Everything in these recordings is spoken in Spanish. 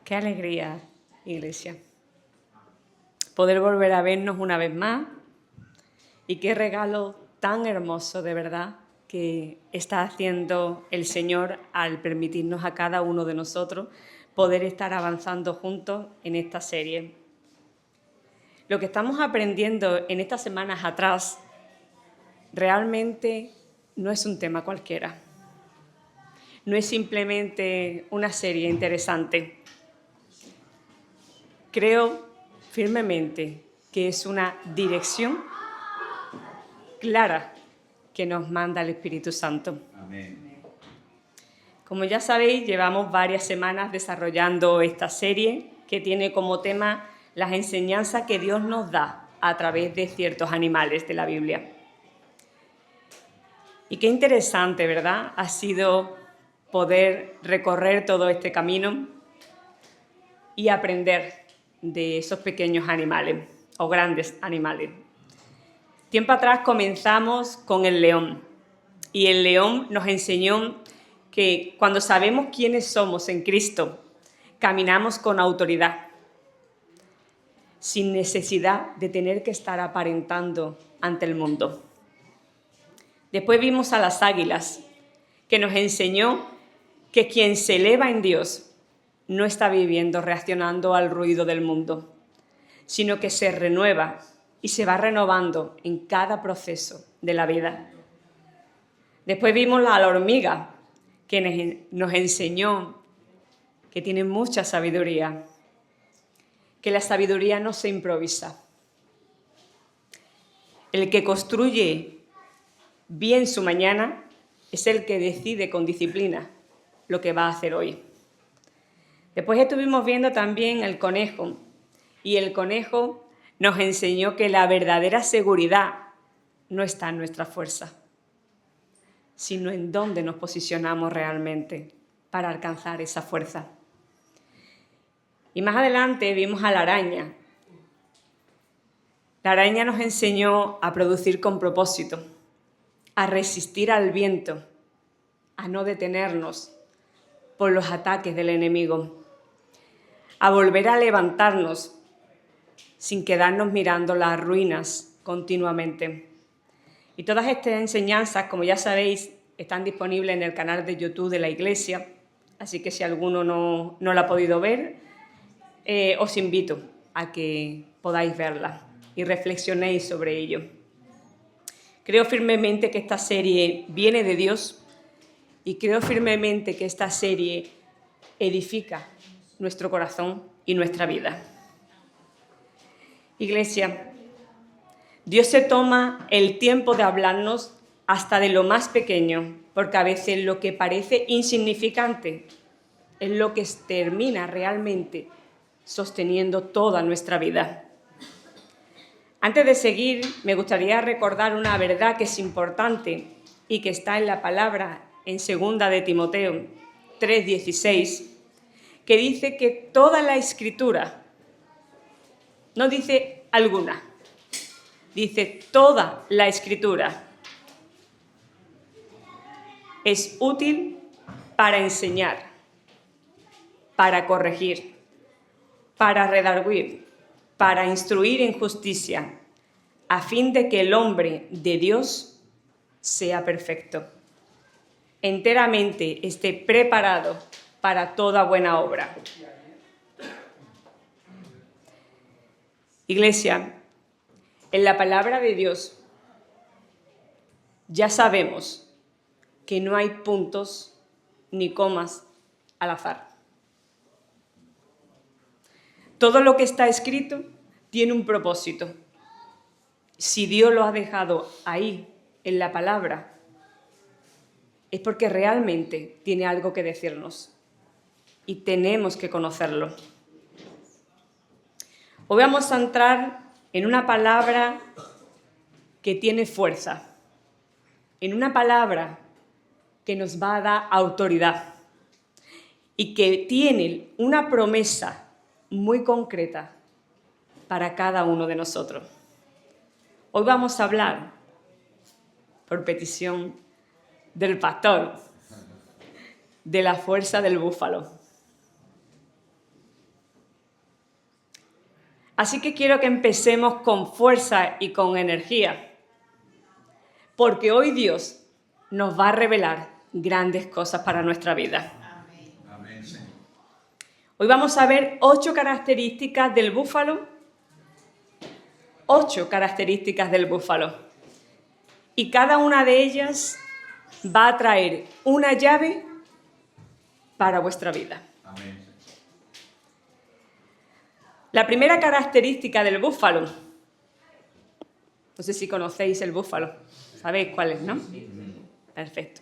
Qué alegría, Iglesia, poder volver a vernos una vez más y qué regalo tan hermoso de verdad que está haciendo el Señor al permitirnos a cada uno de nosotros poder estar avanzando juntos en esta serie. Lo que estamos aprendiendo en estas semanas atrás realmente no es un tema cualquiera. No es simplemente una serie interesante. Creo firmemente que es una dirección clara que nos manda el Espíritu Santo. Amén. Como ya sabéis, llevamos varias semanas desarrollando esta serie que tiene como tema las enseñanzas que Dios nos da a través de ciertos animales de la Biblia. Y qué interesante, ¿verdad? Ha sido poder recorrer todo este camino y aprender de esos pequeños animales o grandes animales. Tiempo atrás comenzamos con el león y el león nos enseñó que cuando sabemos quiénes somos en Cristo, caminamos con autoridad, sin necesidad de tener que estar aparentando ante el mundo. Después vimos a las águilas, que nos enseñó que quien se eleva en Dios no está viviendo reaccionando al ruido del mundo, sino que se renueva y se va renovando en cada proceso de la vida. Después vimos a la hormiga, que nos enseñó que tiene mucha sabiduría, que la sabiduría no se improvisa. El que construye bien su mañana es el que decide con disciplina lo que va a hacer hoy. Después estuvimos viendo también el conejo, y el conejo nos enseñó que la verdadera seguridad no está en nuestra fuerza, sino en dónde nos posicionamos realmente para alcanzar esa fuerza. Y más adelante vimos a la araña. La araña nos enseñó a producir con propósito, a resistir al viento, a no detenernos por los ataques del enemigo, a volver a levantarnos sin quedarnos mirando las ruinas continuamente. Y todas estas enseñanzas, como ya sabéis, están disponibles en el canal de YouTube de la Iglesia, así que si alguno no la ha podido ver, os invito a que podáis verlas y reflexionéis sobre ello. Creo firmemente que esta serie viene de Dios y creo firmemente que esta serie edifica nuestro corazón y nuestra vida. Iglesia, Dios se toma el tiempo de hablarnos hasta de lo más pequeño, porque a veces lo que parece insignificante es lo que termina realmente sosteniendo toda nuestra vida. Antes de seguir, me gustaría recordar una verdad que es importante y que está en la palabra en 2 de Timoteo 3:16, que dice que toda la Escritura, no dice alguna, dice toda la Escritura es útil para enseñar, para corregir, para redarguir, para instruir en justicia, a fin de que el hombre de Dios sea perfecto, enteramente esté preparado para toda buena obra. Iglesia, en la palabra de Dios ya sabemos que no hay puntos ni comas al azar. Todo lo que está escrito tiene un propósito. Si Dios lo ha dejado ahí, en la palabra, es porque realmente tiene algo que decirnos y tenemos que conocerlo. Hoy vamos a entrar en una palabra que tiene fuerza, en una palabra que nos va a dar autoridad y que tiene una promesa muy concreta para cada uno de nosotros. Hoy vamos a hablar, por petición del pastor, de la fuerza del búfalo. Así que quiero que empecemos con fuerza y con energía, porque hoy Dios nos va a revelar grandes cosas para nuestra vida. Amén, Señor. Hoy vamos a ver 8 características del búfalo. 8 características del búfalo. Y cada una de ellas va a traer una llave para vuestra vida. Amén. La primera característica del búfalo, no sé si conocéis el búfalo, sabéis cuál es, ¿no? Perfecto.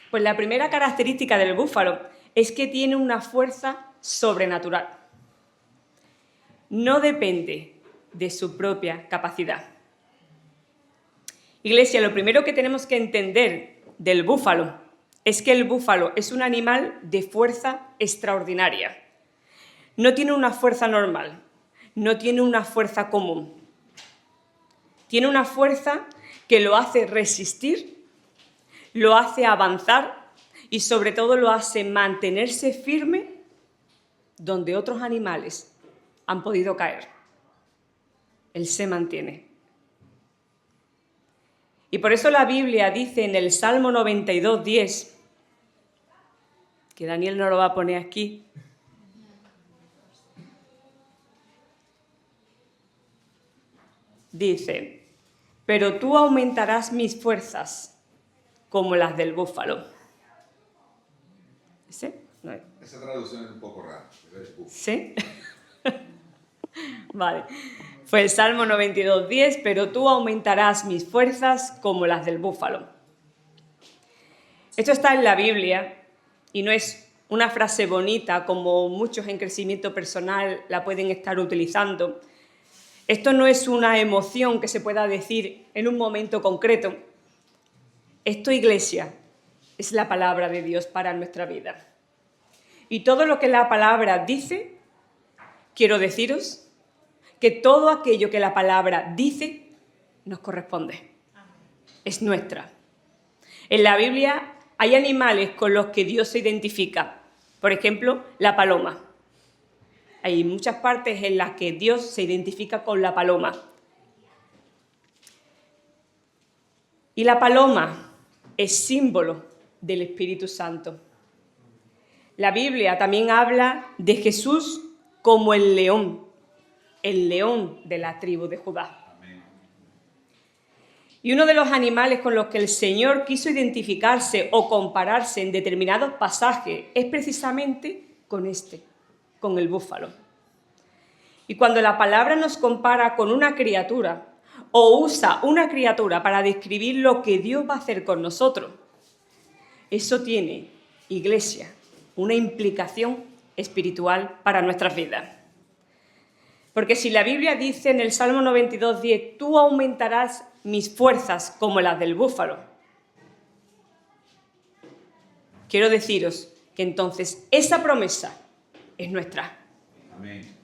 Pues la primera característica del búfalo es que tiene una fuerza sobrenatural. No depende de su propia capacidad. Iglesia, lo primero que tenemos que entender del búfalo es que el búfalo es un animal de fuerza extraordinaria. No tiene una fuerza normal, no tiene una fuerza común. Tiene una fuerza que lo hace resistir, lo hace avanzar y sobre todo lo hace mantenerse firme donde otros animales han podido caer. Él se mantiene. Y por eso la Biblia dice en el Salmo 92:10, que Daniel no lo va a poner aquí, dice: pero tú aumentarás mis fuerzas como las del búfalo. ¿Sí? No es. Esa traducción es un poco rara. ¿Sí? Vale. Fue el Salmo 92:10, pero tú aumentarás mis fuerzas como las del búfalo. Esto está en la Biblia y no es una frase bonita como muchos en crecimiento personal la pueden estar utilizando. Esto no es una emoción que se pueda decir en un momento concreto. Esto, iglesia, es la palabra de Dios para nuestra vida. Y todo lo que la palabra dice, quiero deciros que todo aquello que la palabra dice nos corresponde. Es nuestra. En la Biblia hay animales con los que Dios se identifica. Por ejemplo, la paloma. Hay muchas partes en las que Dios se identifica con la paloma. Y la paloma es símbolo del Espíritu Santo. La Biblia también habla de Jesús como el león de la tribu de Judá. Amén. Y uno de los animales con los que el Señor quiso identificarse o compararse en determinados pasajes es precisamente con el búfalo. Y cuando la palabra nos compara con una criatura o usa una criatura para describir lo que Dios va a hacer con nosotros, eso tiene, iglesia, una implicación espiritual para nuestras vidas. Porque si la Biblia dice en el Salmo 92:10, tú aumentarás mis fuerzas como las del búfalo, quiero deciros que entonces esa promesa es nuestra. Amén.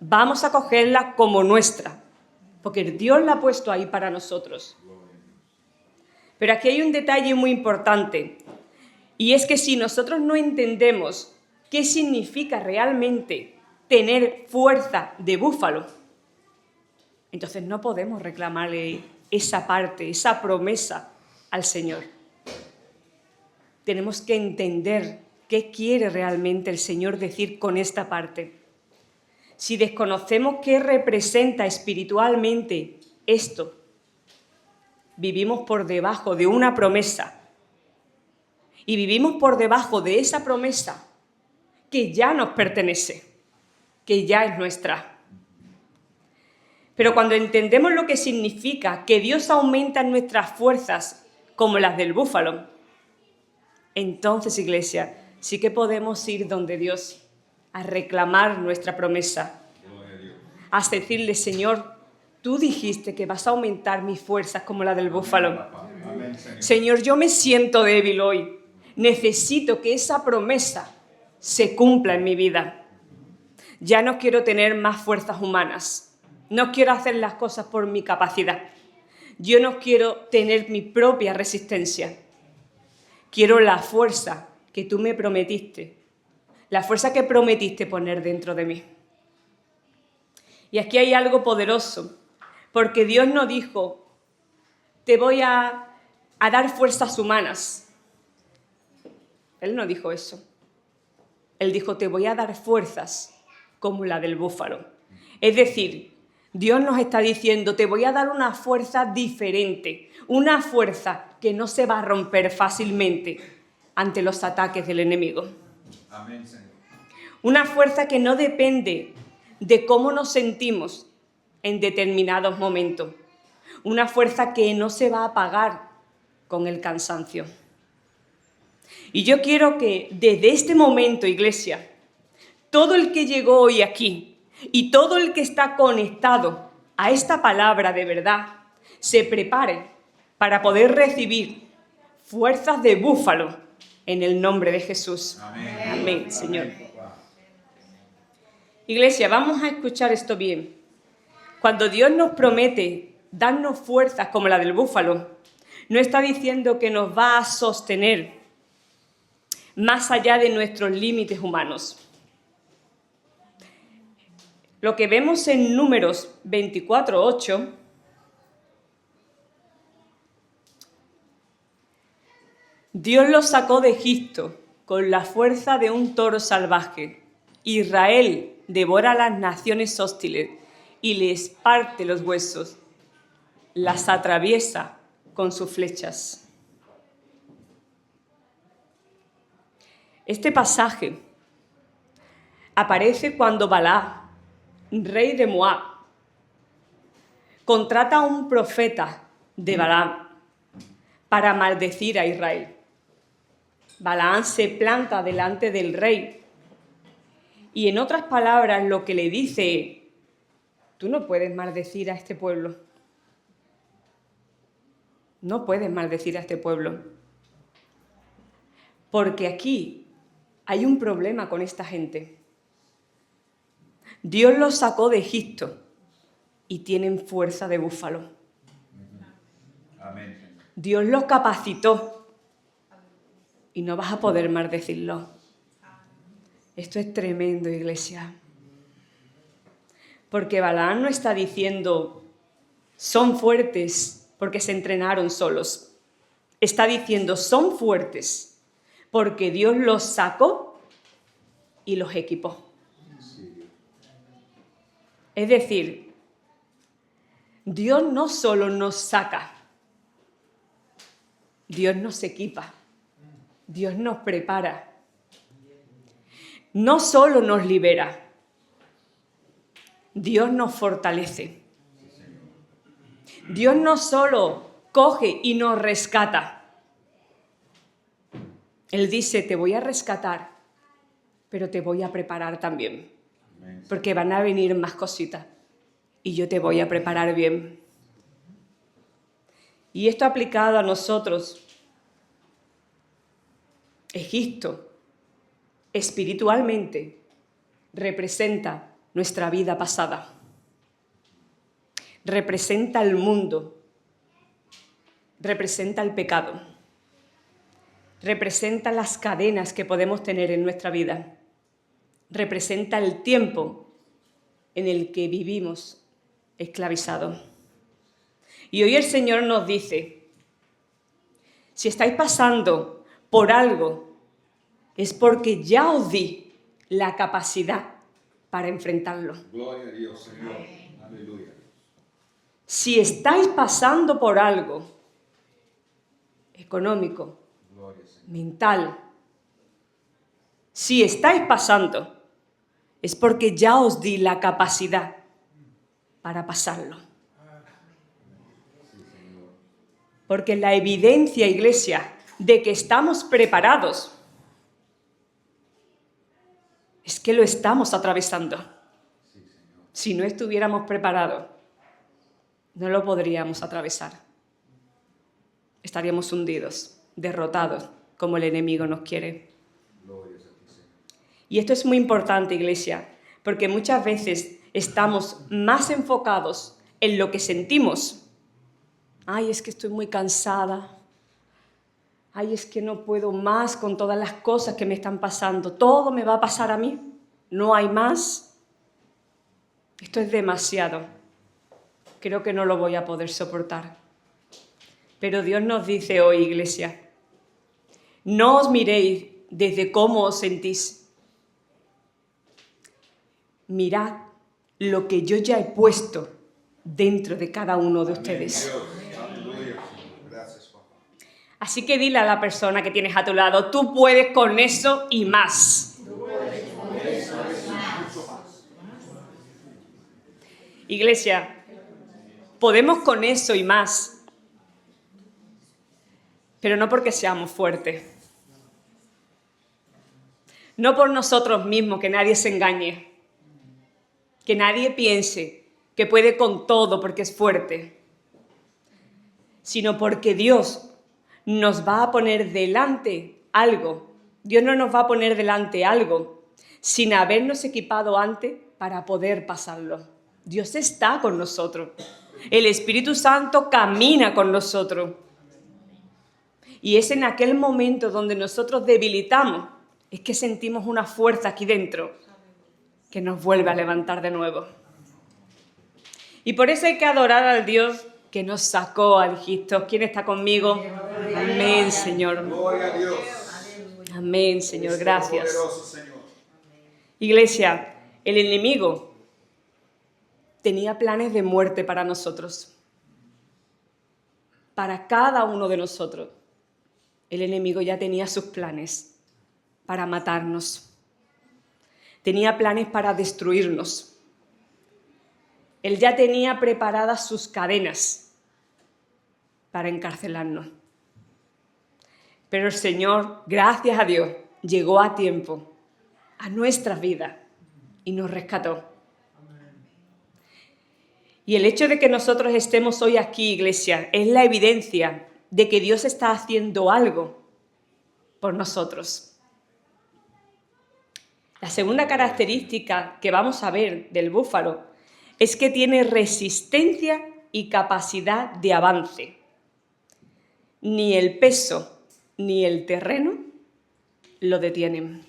Vamos a cogerla como nuestra, porque Dios la ha puesto ahí para nosotros. Pero aquí hay un detalle muy importante, y es que si nosotros no entendemos qué significa realmente tener fuerza de búfalo, entonces no podemos reclamarle esa parte, esa promesa al Señor. Tenemos que entender qué quiere realmente el Señor decir con esta parte. Si desconocemos qué representa espiritualmente esto, vivimos por debajo de una promesa. Y vivimos por debajo de esa promesa que ya nos pertenece, que ya es nuestra. Pero cuando entendemos lo que significa que Dios aumenta nuestras fuerzas como las del búfalo, entonces, iglesia, sí que podemos ir donde Dios a reclamar nuestra promesa, a decirle: Señor, tú dijiste que vas a aumentar mis fuerzas como la del búfalo. Amén, Señor. Señor, yo me siento débil hoy. Necesito que esa promesa se cumpla en mi vida. Ya no quiero tener más fuerzas humanas. No quiero hacer las cosas por mi capacidad. Yo no quiero tener mi propia resistencia. Quiero la fuerza que tú me prometiste. La fuerza que prometiste poner dentro de mí. Y aquí hay algo poderoso, porque Dios no dijo, te voy a dar fuerzas humanas. Él no dijo eso. Él dijo, te voy a dar fuerzas como la del búfalo. Es decir, Dios nos está diciendo, te voy a dar una fuerza diferente, una fuerza que no se va a romper fácilmente ante los ataques del enemigo. Amén, Señor. Una fuerza que no depende de cómo nos sentimos en determinados momentos. Una fuerza que no se va a apagar con el cansancio. Y yo quiero que desde este momento, iglesia, todo el que llegó hoy aquí y todo el que está conectado a esta palabra de verdad, se prepare para poder recibir fuerzas de búfalo en el nombre de Jesús. Amén. Amén, Señor. Amén, papá. Iglesia, vamos a escuchar esto bien. Cuando Dios nos promete darnos fuerzas como la del búfalo, no está diciendo que nos va a sostener más allá de nuestros límites humanos. Lo que vemos en Números 24:8 Dios los sacó de Egipto con la fuerza de un toro salvaje. Israel devora a las naciones hostiles y les parte los huesos, las atraviesa con sus flechas. Este pasaje aparece cuando Balac, rey de Moab, contrata a un profeta de Balaam para maldecir a Israel. Balaam se planta delante del rey y, en otras palabras, lo que le dice: tú no puedes maldecir a este pueblo. No puedes maldecir a este pueblo. Porque aquí hay un problema con esta gente. Dios los sacó de Egipto y tienen fuerza de búfalo. Amén, Señor. Dios los capacitó y no vas a poder maldecirlo. Esto es tremendo, iglesia. Porque Balaam no está diciendo son fuertes porque se entrenaron solos. Está diciendo son fuertes porque Dios los sacó y los equipó. Es decir, Dios no solo nos saca, Dios nos equipa, Dios nos prepara. No solo nos libera, Dios nos fortalece. Dios no solo coge y nos rescata. Él dice, te voy a rescatar, pero te voy a preparar también. Porque van a venir más cositas y yo te voy a preparar bien. Y esto aplicado a nosotros, Egipto, espiritualmente, representa nuestra vida pasada. Representa el mundo. Representa el pecado. Representa las cadenas que podemos tener en nuestra vida. Representa el tiempo en el que vivimos esclavizados. Y hoy el Señor nos dice, si estáis pasando por algo, es porque ya os di la capacidad para enfrentarlo. Gloria a Dios, Señor. Aleluya. Si estáis pasando por algo económico, Gloria, Señor. mental, si estáis pasando, es porque ya os di la capacidad para pasarlo. Porque la evidencia, iglesia, de que estamos preparados es que lo estamos atravesando. Si no estuviéramos preparados, no lo podríamos atravesar. Estaríamos hundidos, derrotados, como el enemigo nos quiere. Gloria a ti, Señor. Y esto es muy importante, iglesia, porque muchas veces estamos más enfocados en lo que sentimos. Ay, es que estoy muy cansada. Ay, es que no puedo más con todas las cosas que me están pasando. Todo me va a pasar a mí. No hay más. Esto es demasiado. Creo que no lo voy a poder soportar. Pero Dios nos dice hoy, iglesia, no os miréis desde cómo os sentís. Mirad lo que yo ya he puesto dentro de cada uno de ustedes. Aleluya. Gracias, papá. Así que dile a la persona que tienes a tu lado, tú puedes con eso y más. Iglesia, podemos con eso y más, pero no porque seamos fuertes. No por nosotros mismos, que nadie se engañe, que nadie piense que puede con todo porque es fuerte, sino porque Dios nos va a poner delante algo. Dios no nos va a poner delante algo sin habernos equipado antes para poder pasarlo. Dios está con nosotros. El Espíritu Santo camina con nosotros. Y es en aquel momento donde nosotros debilitamos, es que sentimos una fuerza aquí dentro que nos vuelve a levantar de nuevo. Y por eso hay que adorar al Dios que nos sacó a Egipto. ¿Quién está conmigo? Amén, Señor. Gloria a Dios. Amén, Señor. Es Gracias. poderoso, Señor. Iglesia, el enemigo tenía planes de muerte para nosotros. Para cada uno de nosotros. El enemigo ya tenía sus planes para matarnos. Tenía planes para destruirnos. Él ya tenía preparadas sus cadenas para encarcelarnos. Pero el Señor, gracias a Dios, llegó a tiempo a nuestras vidas y nos rescató. Y el hecho de que nosotros estemos hoy aquí, iglesia, es la evidencia de que Dios está haciendo algo por nosotros. La segunda característica que vamos a ver del búfalo es que tiene resistencia y capacidad de avance. Ni el peso ni el terreno lo detienen.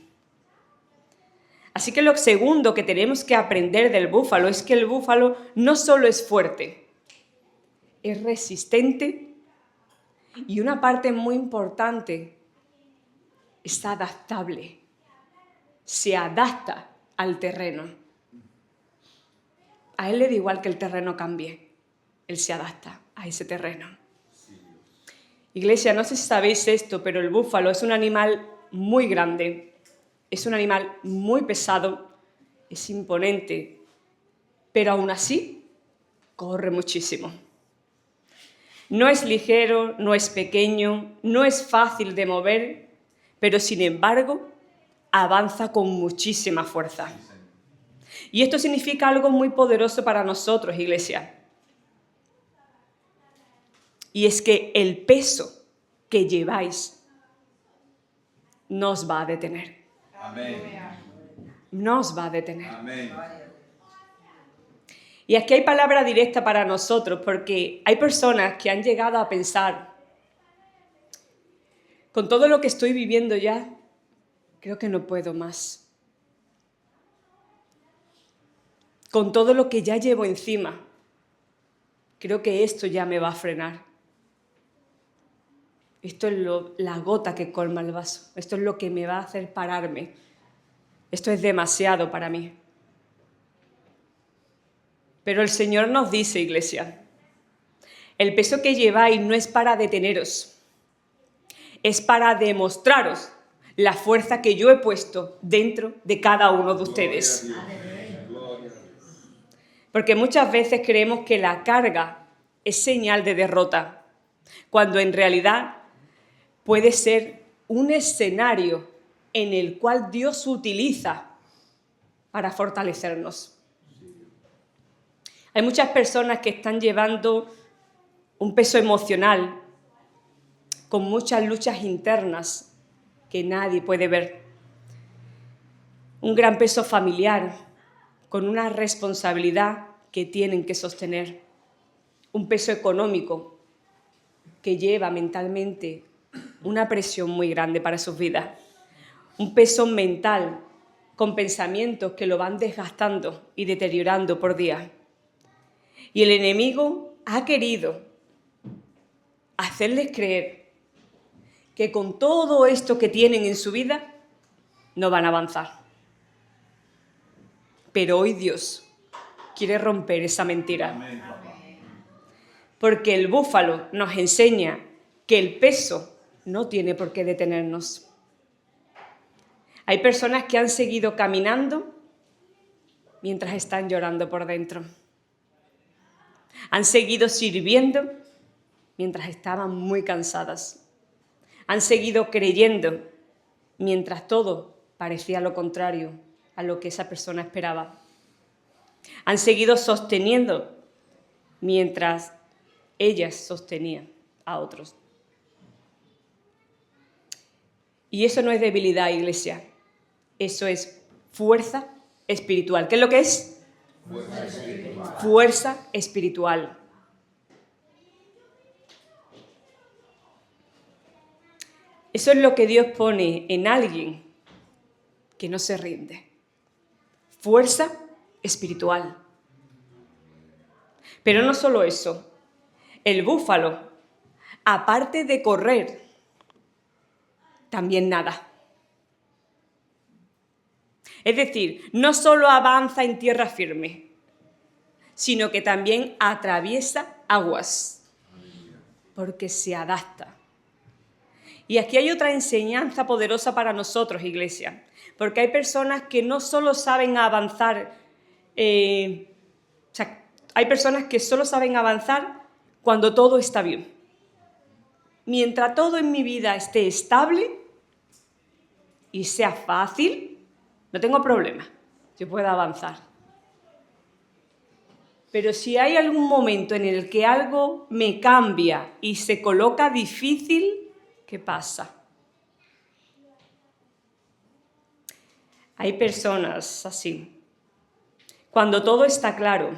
Así que lo segundo que tenemos que aprender del búfalo es que el búfalo no solo es fuerte, es resistente y una parte muy importante, es adaptable, se adapta al terreno. A él le da igual que el terreno cambie, él se adapta a ese terreno. Iglesia, no sé si sabéis esto, pero el búfalo es un animal muy grande, es un animal muy pesado, es imponente, pero aún así corre muchísimo. No es ligero, no es pequeño, no es fácil de mover, pero sin embargo avanza con muchísima fuerza. Y esto significa algo muy poderoso para nosotros, iglesia. Y es que el peso que lleváis no os va a detener. Amén. No os va a detener. Amén. Y aquí hay palabra directa para nosotros, porque hay personas que han llegado a pensar, con todo lo que estoy viviendo ya, creo que no puedo más. Con todo lo que ya llevo encima, creo que esto ya me va a frenar. Esto es la gota que colma el vaso. Esto es lo que me va a hacer pararme. Esto es demasiado para mí. Pero el Señor nos dice, iglesia, el peso que lleváis no es para deteneros, es para demostraros la fuerza que yo he puesto dentro de cada uno de ustedes. Gloria a Dios. Porque muchas veces creemos que la carga es señal de derrota, cuando en realidad puede ser un escenario en el cual Dios utiliza para fortalecernos. Hay muchas personas que están llevando un peso emocional con muchas luchas internas que nadie puede ver. Un gran peso familiar con una responsabilidad que tienen que sostener. Un peso económico que lleva mentalmente una presión muy grande para sus vidas. Un peso mental con pensamientos que lo van desgastando y deteriorando por día. Y el enemigo ha querido hacerles creer que con todo esto que tienen en su vida no van a avanzar. Pero hoy Dios quiere romper esa mentira. Amén, papá. Porque el búfalo nos enseña que el peso no tiene por qué detenernos. Hay personas que han seguido caminando mientras están llorando por dentro. Han seguido sirviendo mientras estaban muy cansadas. Han seguido creyendo mientras todo parecía lo contrario a lo que esa persona esperaba. Han seguido sosteniendo mientras ellas sostenían a otros. Y eso no es debilidad, iglesia. Eso es fuerza espiritual. ¿Qué es lo que es? Fuerza espiritual. Fuerza espiritual. Eso es lo que Dios pone en alguien que no se rinde. Fuerza espiritual. Pero no solo eso. El búfalo, aparte de correr, también nada. Es decir, no solo avanza en tierra firme, sino que también atraviesa aguas, porque se adapta. Y aquí hay otra enseñanza poderosa para nosotros, iglesia, porque hay personas que no solo saben avanzar, hay personas que solo saben avanzar cuando todo está bien. Mientras todo en mi vida esté estable y sea fácil, no tengo problema, yo puedo avanzar. Pero si hay algún momento en el que algo me cambia y se coloca difícil, ¿qué pasa? Hay personas así. Cuando todo está claro,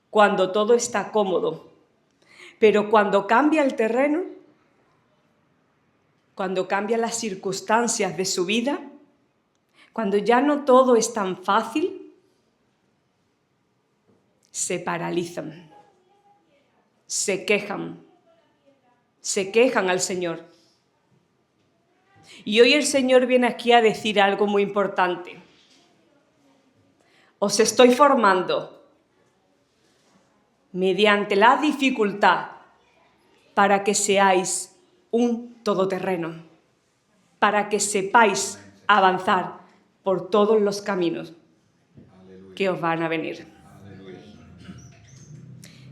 cuando todo está cómodo, pero cuando cambia el terreno, cuando cambian las circunstancias de su vida, cuando ya no todo es tan fácil, se paralizan, se quejan al Señor. Y hoy el Señor viene aquí a decir algo muy importante. Os estoy formando mediante la dificultad para que seáis un todoterreno, para que sepáis avanzar por todos los caminos que os van a venir.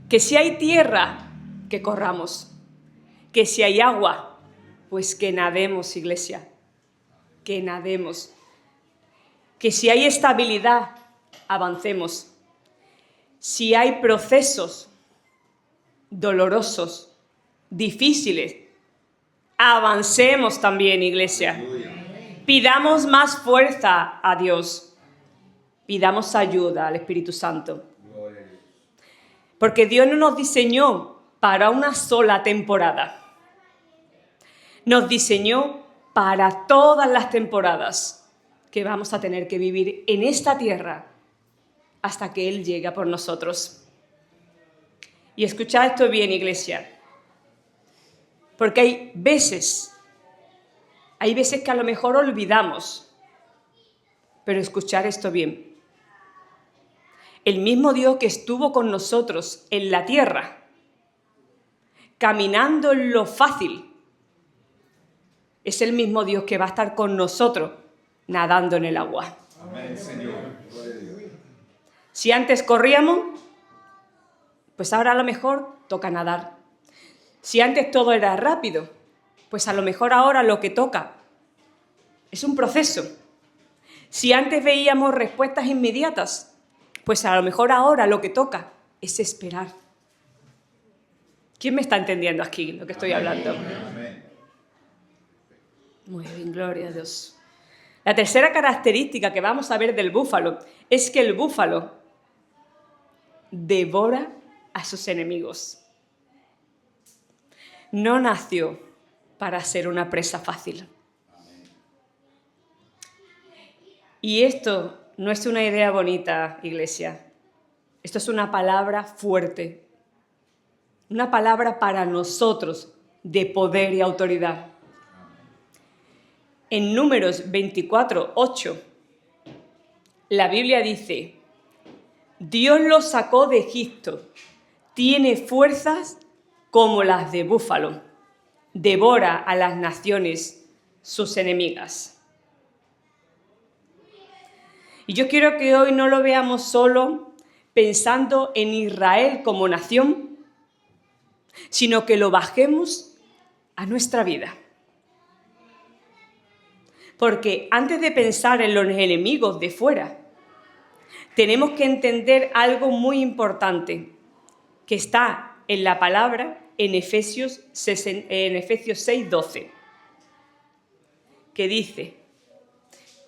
Que si hay tierra, que corramos. Que si hay agua, pues que nademos, iglesia. Que nademos. Que si hay estabilidad, avancemos. Si hay procesos dolorosos, difíciles, avancemos también, iglesia. Pidamos más fuerza a Dios. Pidamos ayuda al Espíritu Santo. Porque Dios no nos diseñó para una sola temporada. Nos diseñó para todas las temporadas que vamos a tener que vivir en esta tierra hasta que Él llegue por nosotros. Y escuchad esto bien, iglesia. Porque hay veces que a lo mejor olvidamos. Pero escuchad esto bien. El mismo Dios que estuvo con nosotros en la tierra, caminando en lo fácil, es el mismo Dios que va a estar con nosotros nadando en el agua. Amén, Señor. Si antes corríamos, pues ahora a lo mejor toca nadar. Si antes todo era rápido, pues a lo mejor ahora lo que toca es un proceso. Si antes veíamos respuestas inmediatas, pues a lo mejor ahora lo que toca es esperar. ¿Quién me está entendiendo aquí lo que estoy hablando? Amén. Muy bien, gloria a Dios. La tercera característica que vamos a ver del búfalo es que el búfalo devora a sus enemigos. No nació para ser una presa fácil. Y esto no es una idea bonita, iglesia. Esto es una palabra fuerte. Una palabra para nosotros de poder y autoridad. En Números 24:8, la Biblia dice: Dios los sacó de Egipto, tiene fuerzas como las de búfalo, devora a las naciones, sus enemigas. Y yo quiero que hoy no lo veamos solo pensando en Israel como nación, sino que lo bajemos a nuestra vida. Porque antes de pensar en los enemigos de fuera, tenemos que entender algo muy importante que está en la palabra en Efesios 6:12, que dice: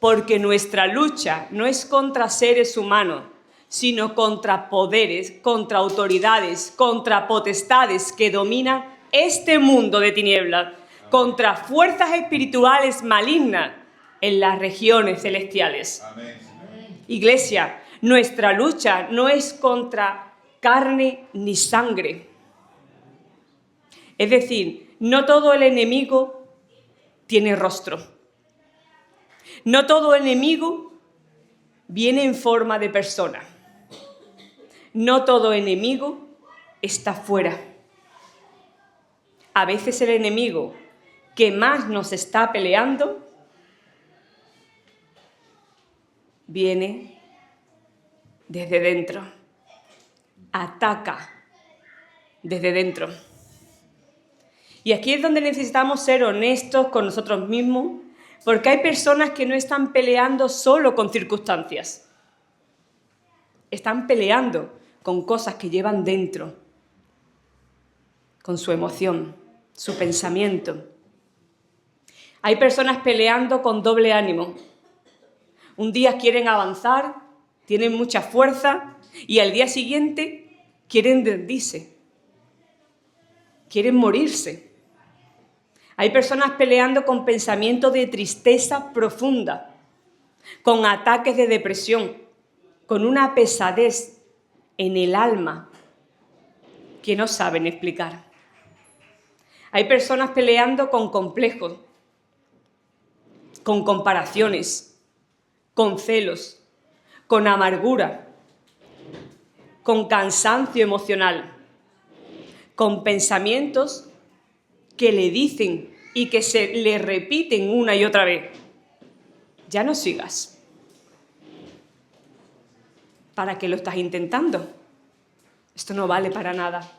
porque nuestra lucha no es contra seres humanos, sino contra poderes, contra autoridades, contra potestades que dominan este mundo de tinieblas, contra fuerzas espirituales malignas en las regiones celestiales. Amén. Iglesia, nuestra lucha no es contra carne ni sangre. Es decir, no todo el enemigo tiene rostro. No todo enemigo viene en forma de persona. No todo enemigo está fuera. A veces el enemigo que más nos está peleando viene desde dentro. Ataca desde dentro. Y aquí es donde necesitamos ser honestos con nosotros mismos, porque hay personas que no están peleando solo con circunstancias. Están peleando con cosas que llevan dentro, con su emoción, su pensamiento. Hay personas peleando con doble ánimo. Un día quieren avanzar, tienen mucha fuerza, y al día siguiente quieren rendirse, quieren morirse. Hay personas peleando con pensamientos de tristeza profunda, con ataques de depresión, con una pesadez en el alma que no saben explicar. Hay personas peleando con complejos, con comparaciones, con celos, con amargura, con cansancio emocional, con pensamientos que le dicen y que se le repiten una y otra vez: ya no sigas. ¿Para qué lo estás intentando? Esto no vale para nada.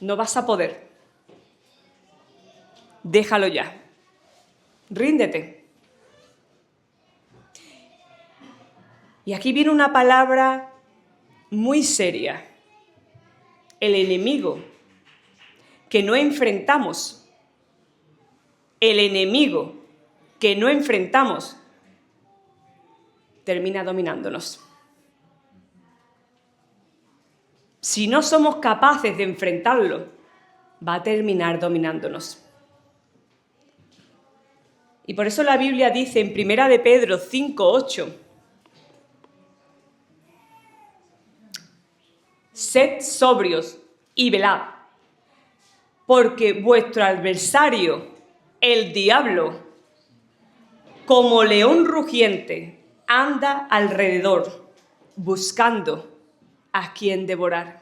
No vas a poder. Déjalo ya. Ríndete. Y aquí viene una palabra muy seria. El enemigo que no enfrentamos, termina dominándonos. Si no somos capaces de enfrentarlo, va a terminar dominándonos. Y por eso la Biblia dice en 1 de Pedro 5:8: sed sobrios y velad, porque vuestro adversario, el diablo, como león rugiente, anda alrededor, buscando a quien devorar.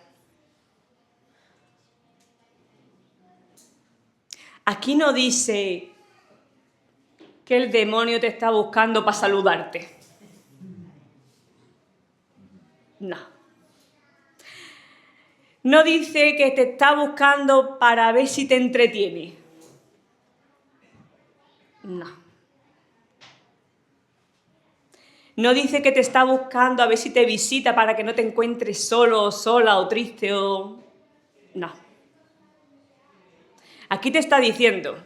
Aquí no dice que el demonio te está buscando para saludarte. No. No dice que te está buscando para ver si te entretiene. No. No dice que te está buscando a ver si te visita para que no te encuentres solo o sola o triste o... No. Aquí te está diciendo,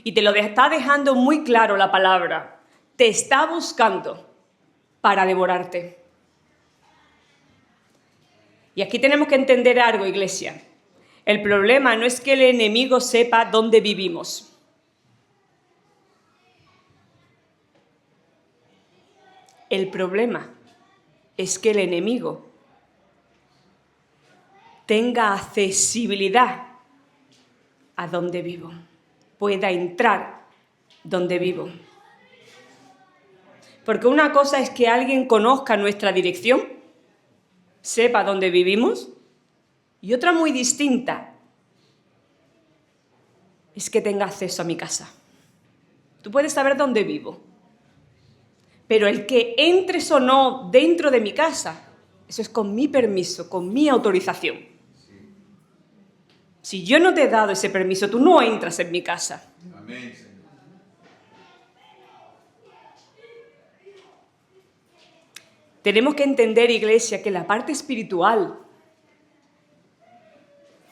y te lo está dejando muy claro la palabra, te está buscando para devorarte. Y aquí tenemos que entender algo, iglesia. El problema no es que el enemigo sepa dónde vivimos. El problema es que el enemigo tenga accesibilidad a donde vivo, pueda entrar donde vivo. Porque una cosa es que alguien conozca nuestra dirección, sepa dónde vivimos, y otra muy distinta es que tenga acceso a mi casa. Tú puedes saber dónde vivo, pero el que entres o no dentro de mi casa, eso es con mi permiso, con mi autorización. Si yo no te he dado ese permiso, tú no entras en mi casa. Amén, Señor. Tenemos que entender, iglesia, que la parte espiritual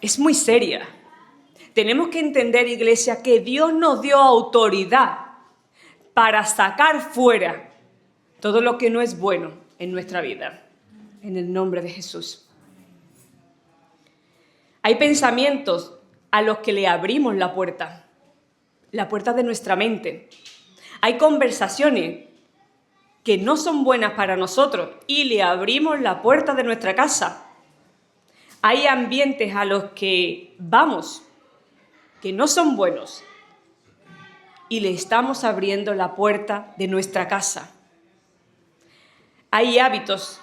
es muy seria. Tenemos que entender, iglesia, que Dios nos dio autoridad para sacar fuera todo lo que no es bueno en nuestra vida. En el nombre de Jesús. Hay pensamientos a los que le abrimos la puerta de nuestra mente. Hay conversaciones que no son buenas para nosotros y le abrimos la puerta de nuestra casa. Hay ambientes a los que vamos que no son buenos y le estamos abriendo la puerta de nuestra casa. Hay hábitos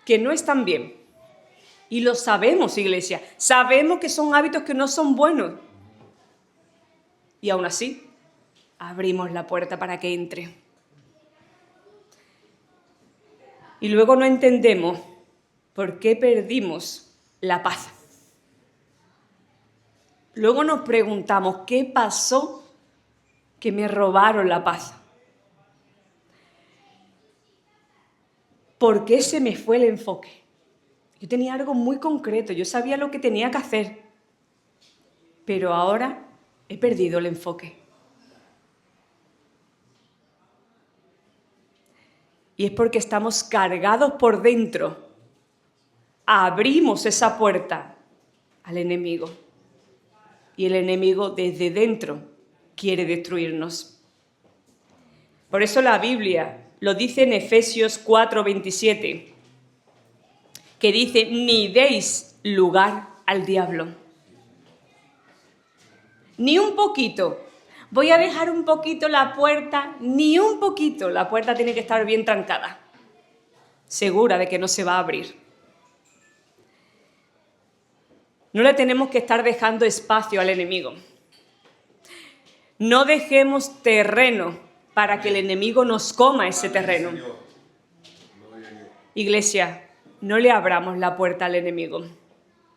que no están bien y lo sabemos, iglesia. Sabemos que son hábitos que no son buenos y aún así abrimos la puerta para que entre. Y luego no entendemos por qué perdimos la paz. Luego nos preguntamos, ¿qué pasó que me robaron la paz? ¿Por qué se me fue el enfoque? Yo tenía algo muy concreto, yo sabía lo que tenía que hacer, pero ahora he perdido el enfoque. Y es porque estamos cargados por dentro. Abrimos esa puerta al enemigo. Y el enemigo desde dentro quiere destruirnos. Por eso la Biblia lo dice en Efesios 4:27, que dice, ni deis lugar al diablo. Ni un poquito. Voy a dejar un poquito la puerta, ni un poquito. La puerta tiene que estar bien trancada, segura de que no se va a abrir. No le tenemos que estar dejando espacio al enemigo. No dejemos terreno para que el enemigo nos coma ese terreno. Iglesia, no le abramos la puerta al enemigo.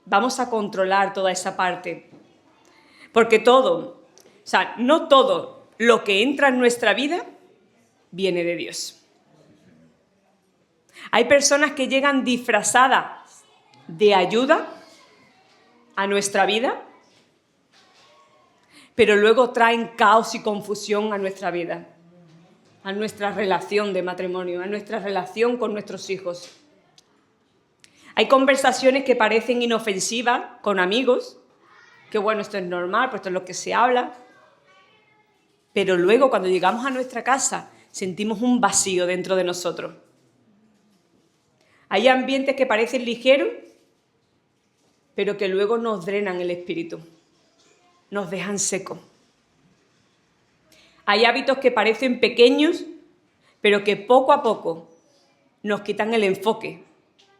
Vamos a controlar toda esa parte. Porque no todo lo que entra en nuestra vida viene de Dios. Hay personas que llegan disfrazadas de ayuda a nuestra vida, pero luego traen caos y confusión a nuestra vida, a nuestra relación de matrimonio, a nuestra relación con nuestros hijos. Hay conversaciones que parecen inofensivas con amigos, que bueno, esto es normal, pues esto es lo que se habla, pero luego cuando llegamos a nuestra casa sentimos un vacío dentro de nosotros. Hay ambientes que parecen ligeros, pero que luego nos drenan el espíritu, nos dejan secos. Hay hábitos que parecen pequeños, pero que poco a poco nos quitan el enfoque,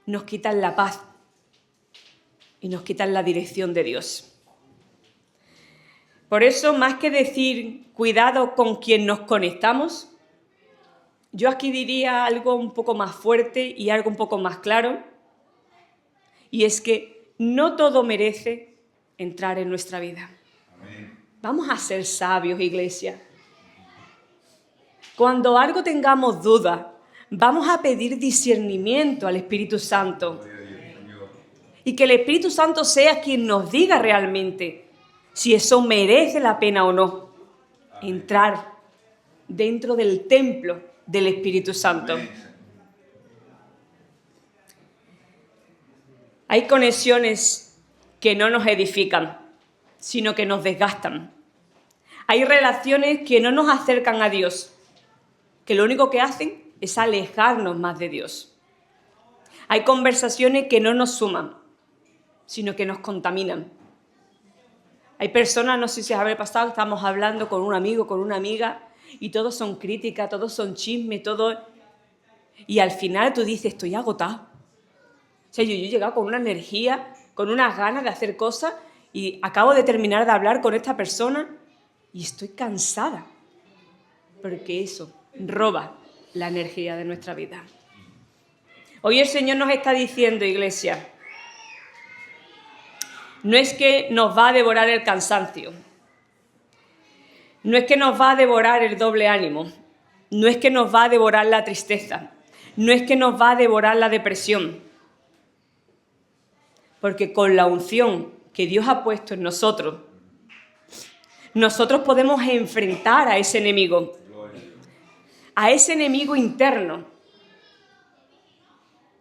nos quitan la paz y nos quitan la dirección de Dios. Por eso, más que decir cuidado con quien nos conectamos, yo aquí diría algo un poco más fuerte y algo un poco más claro, y es que no todo merece entrar en nuestra vida. Amén. Vamos a ser sabios, iglesia. Cuando algo tengamos duda, vamos a pedir discernimiento al Espíritu Santo. Y que el Espíritu Santo sea quien nos diga realmente si eso merece la pena o no entrar dentro del templo del Espíritu Santo. Amén. Hay conexiones que no nos edifican, sino que nos desgastan. Hay relaciones que no nos acercan a Dios, que lo único que hacen es alejarnos más de Dios. Hay conversaciones que no nos suman, sino que nos contaminan. Hay personas, no sé si os habrá pasado, estamos hablando con un amigo, con una amiga, y todos son críticas, todos son chismes, todo. Y al final tú dices, estoy agotado. O sea, yo he llegado con una energía, con unas ganas de hacer cosas, y acabo de terminar de hablar con esta persona y estoy cansada. Porque eso roba la energía de nuestra vida. Hoy el Señor nos está diciendo, iglesia, no es que nos va a devorar el cansancio, no es que nos va a devorar el doble ánimo, no es que nos va a devorar la tristeza, no es que nos va a devorar la depresión, porque con la unción que Dios ha puesto en nosotros, nosotros podemos enfrentar a ese enemigo interno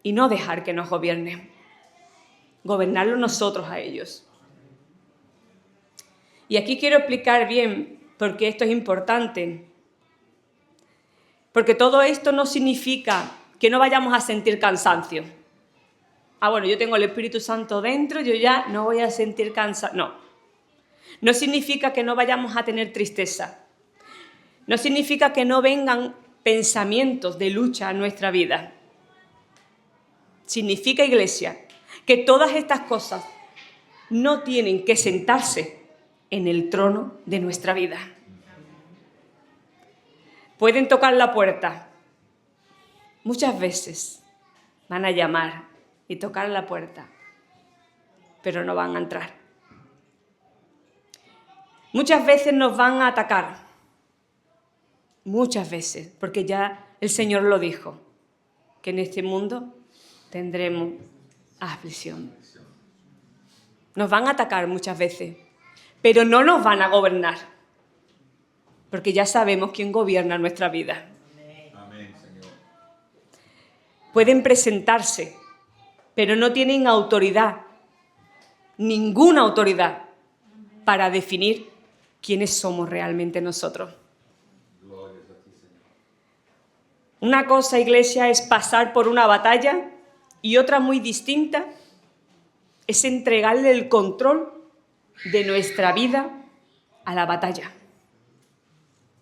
y no dejar que nos gobierne. Gobernarlo nosotros a ellos. Y aquí quiero explicar bien por qué esto es importante. Porque todo esto no significa que no vayamos a sentir cansancio. Bueno, yo tengo el Espíritu Santo dentro, yo ya no voy a sentir cansancio. No. No significa que no vayamos a tener tristeza. No significa que no vengan pensamientos de lucha a nuestra vida. Significa, iglesia, que todas estas cosas no tienen que sentarse en el trono de nuestra vida. Pueden tocar la puerta. Muchas veces van a llamar y tocar la puerta, pero no van a entrar. Muchas veces nos van a atacar. Muchas veces, porque ya el Señor lo dijo, que en este mundo tendremos aflicción. Nos van a atacar muchas veces, pero no nos van a gobernar, porque ya sabemos quién gobierna nuestra vida. Amén, Señor. Pueden presentarse, pero no tienen autoridad, ninguna autoridad, para definir quiénes somos realmente nosotros. Gloria a ti, Señor. Una cosa, iglesia, es pasar por una batalla y otra muy distinta es entregarle el control de nuestra vida a la batalla.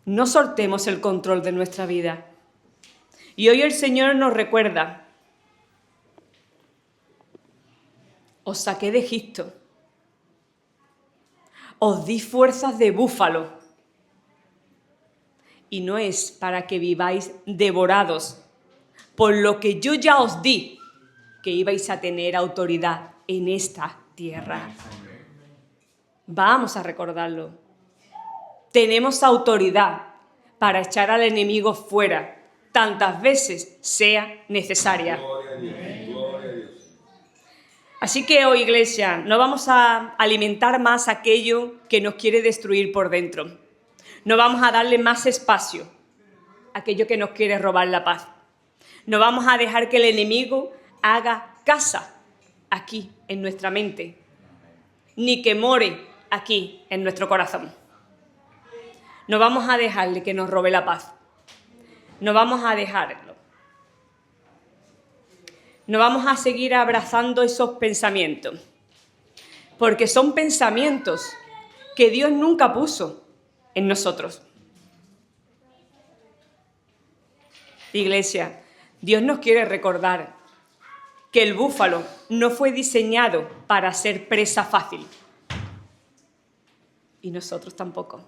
No soltemos el control de nuestra vida. Y hoy el Señor nos recuerda, os saqué de Egipto, os di fuerzas de búfalo, y no es para que viváis devorados, por lo que yo ya os di que ibais a tener autoridad en esta tierra. Vamos a recordarlo. Tenemos autoridad para echar al enemigo fuera, tantas veces sea necesaria. Gloria a Dios. Gloria a Dios. Así que hoy, iglesia, no vamos a alimentar más aquello que nos quiere destruir por dentro. No vamos a darle más espacio a aquello que nos quiere robar la paz. No vamos a dejar que el enemigo haga casa aquí en nuestra mente, ni que more aquí en nuestro corazón. No vamos a dejarle que nos robe la paz. No vamos a dejarlo. No vamos a seguir abrazando esos pensamientos, porque son pensamientos que Dios nunca puso en nosotros. Iglesia, Dios nos quiere recordar que el búfalo no fue diseñado para ser presa fácil. Y nosotros tampoco.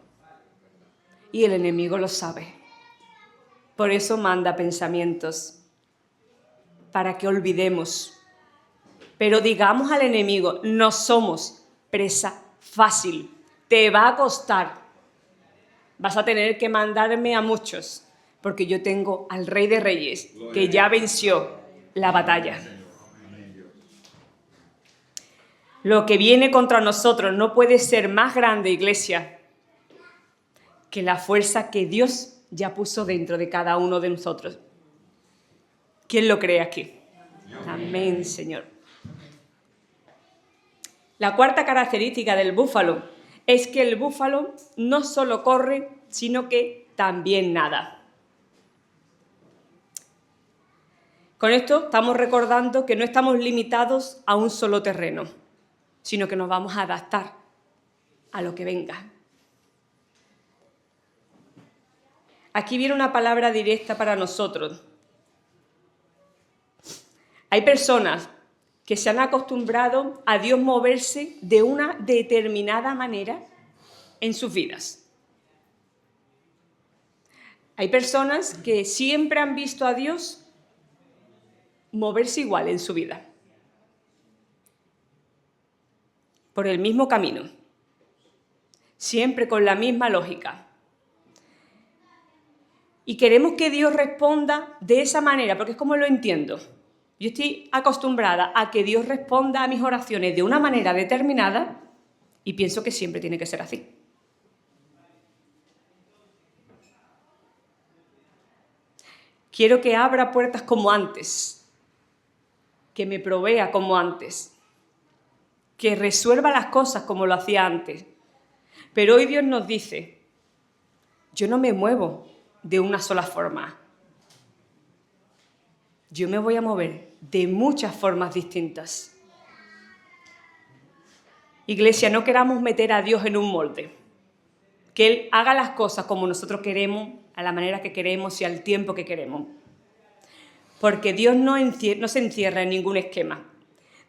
Y el enemigo lo sabe. Por eso manda pensamientos, para que olvidemos. Pero digamos al enemigo, no somos presa fácil. Te va a costar. Vas a tener que mandarme a muchos, porque yo tengo al Rey de Reyes, que ya venció la batalla. Lo que viene contra nosotros no puede ser más grande, iglesia, que la fuerza que Dios ya puso dentro de cada uno de nosotros. ¿Quién lo cree aquí? Amén, Señor. La cuarta característica del búfalo es que el búfalo no solo corre, sino que también nada. Con esto estamos recordando que no estamos limitados a un solo terreno, sino que nos vamos a adaptar a lo que venga. Aquí viene una palabra directa para nosotros. Hay personas que se han acostumbrado a Dios moverse de una determinada manera en sus vidas. Hay personas que siempre han visto a Dios moverse igual en su vida, por el mismo camino, siempre con la misma lógica. Y queremos que Dios responda de esa manera, porque es como lo entiendo. Yo estoy acostumbrada a que Dios responda a mis oraciones de una manera determinada y pienso que siempre tiene que ser así. Quiero que abra puertas como antes, que me provea como antes, que resuelva las cosas como lo hacía antes. Pero hoy Dios nos dice, yo no me muevo de una sola forma. Yo me voy a mover de muchas formas distintas. Iglesia, no queramos meter a Dios en un molde. Que Él haga las cosas como nosotros queremos, a la manera que queremos y al tiempo que queremos. Porque Dios no se encierra en ningún esquema.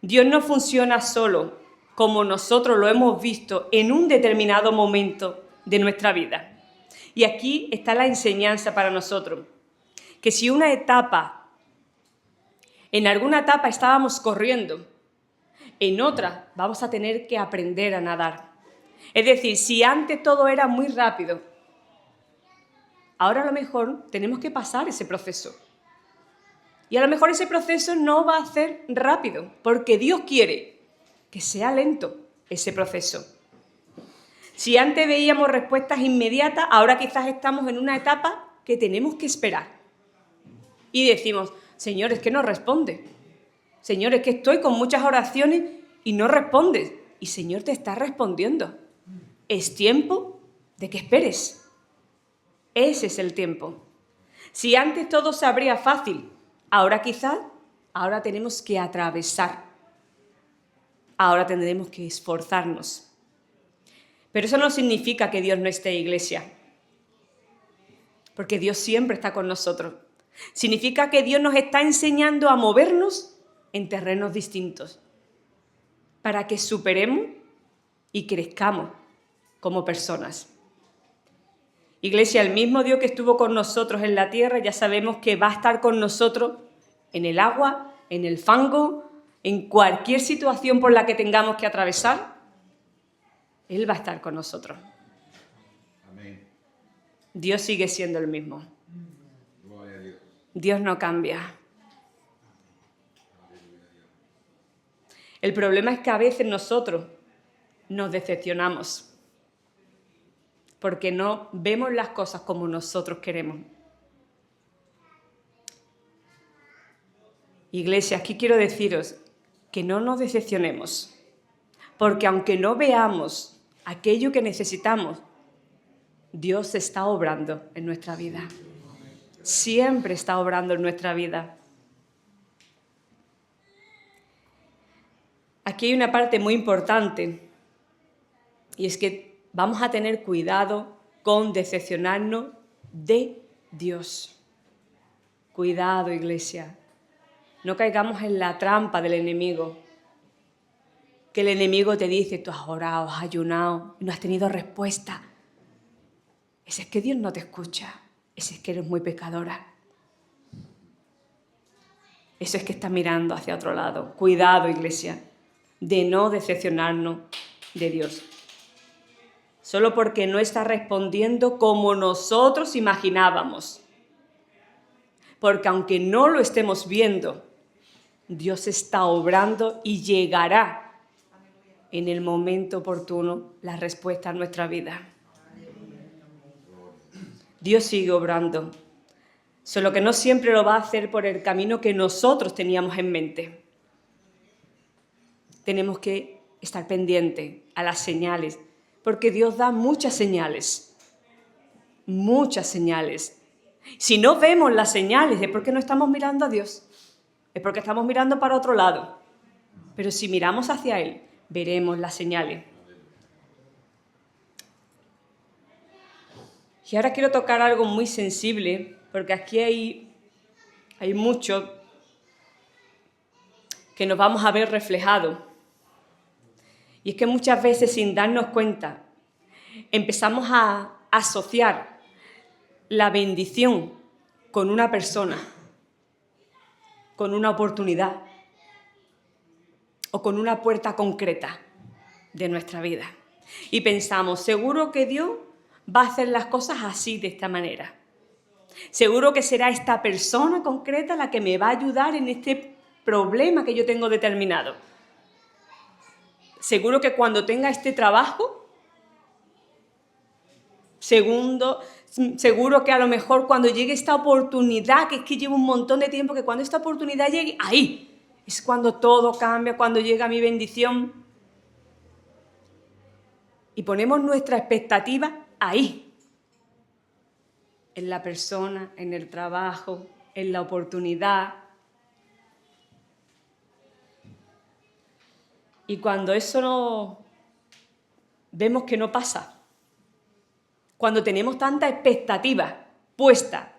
Dios no funciona solo como nosotros lo hemos visto en un determinado momento de nuestra vida. Y aquí está la enseñanza para nosotros. Que si en alguna etapa estábamos corriendo, en otra vamos a tener que aprender a nadar. Es decir, si antes todo era muy rápido, ahora a lo mejor tenemos que pasar ese proceso. Y a lo mejor ese proceso no va a ser rápido, porque Dios quiere que sea lento ese proceso. Si antes veíamos respuestas inmediatas, ahora quizás estamos en una etapa que tenemos que esperar. Y decimos, Señor, es que no responde. Señor, es que estoy con muchas oraciones y no respondes. Y Señor, te está respondiendo. Es tiempo de que esperes. Ese es el tiempo. Si antes todo se abría fácil, ahora tenemos que atravesar. Ahora tendremos que esforzarnos. Pero eso no significa que Dios no esté, iglesia. Porque Dios siempre está con nosotros. Significa que Dios nos está enseñando a movernos en terrenos distintos. Para que superemos y crezcamos como personas. Iglesia, el mismo Dios que estuvo con nosotros en la tierra, ya sabemos que va a estar con nosotros en el agua, en el fango, en cualquier situación por la que tengamos que atravesar. Él va a estar con nosotros. Amén. Dios sigue siendo el mismo. Gloria a Dios. Dios no cambia. El problema es que a veces nosotros nos decepcionamos porque no vemos las cosas como nosotros queremos. Iglesia, aquí quiero deciros que no nos decepcionemos, porque aunque no veamos aquello que necesitamos, Dios está obrando en nuestra vida. Siempre está obrando en nuestra vida. Aquí hay una parte muy importante y es que vamos a tener cuidado con decepcionarnos de Dios. Cuidado, iglesia. No caigamos en la trampa del enemigo. Que el enemigo te dice, tú has orado, has ayunado y no has tenido respuesta. Ese es que Dios no te escucha. Ese es que eres muy pecadora. Eso es que está mirando hacia otro lado. Cuidado, iglesia, de no decepcionarnos de Dios. Solo porque no está respondiendo como nosotros imaginábamos. Porque aunque no lo estemos viendo, Dios está obrando y llegará en el momento oportuno la respuesta a nuestra vida. Dios sigue obrando, solo que no siempre lo va a hacer por el camino que nosotros teníamos en mente. Tenemos que estar pendientes a las señales, porque Dios da muchas señales. Muchas señales. Si no vemos las señales es porque no estamos mirando a Dios. es porque estamos mirando para otro lado. Pero si miramos hacia Él, veremos las señales. Y ahora quiero tocar algo muy sensible, porque aquí hay mucho que nos vamos a ver reflejados. Y es que muchas veces, sin darnos cuenta, empezamos a asociar la bendición con una persona, con una oportunidad o con una puerta concreta de nuestra vida. Y pensamos, seguro que Dios va a hacer las cosas así, de esta manera. Seguro que será esta persona concreta la que me va a ayudar en este problema que yo tengo determinado. Seguro que cuando tenga este trabajo, seguro que a lo mejor cuando llegue esta oportunidad, que es que llevo un montón de tiempo, que cuando esta oportunidad llegue, ahí es cuando todo cambia, cuando llega mi bendición. Y ponemos nuestra expectativa ahí, en la persona, en el trabajo, en la oportunidad. Y cuando eso vemos que no pasa, cuando tenemos tanta expectativa puesta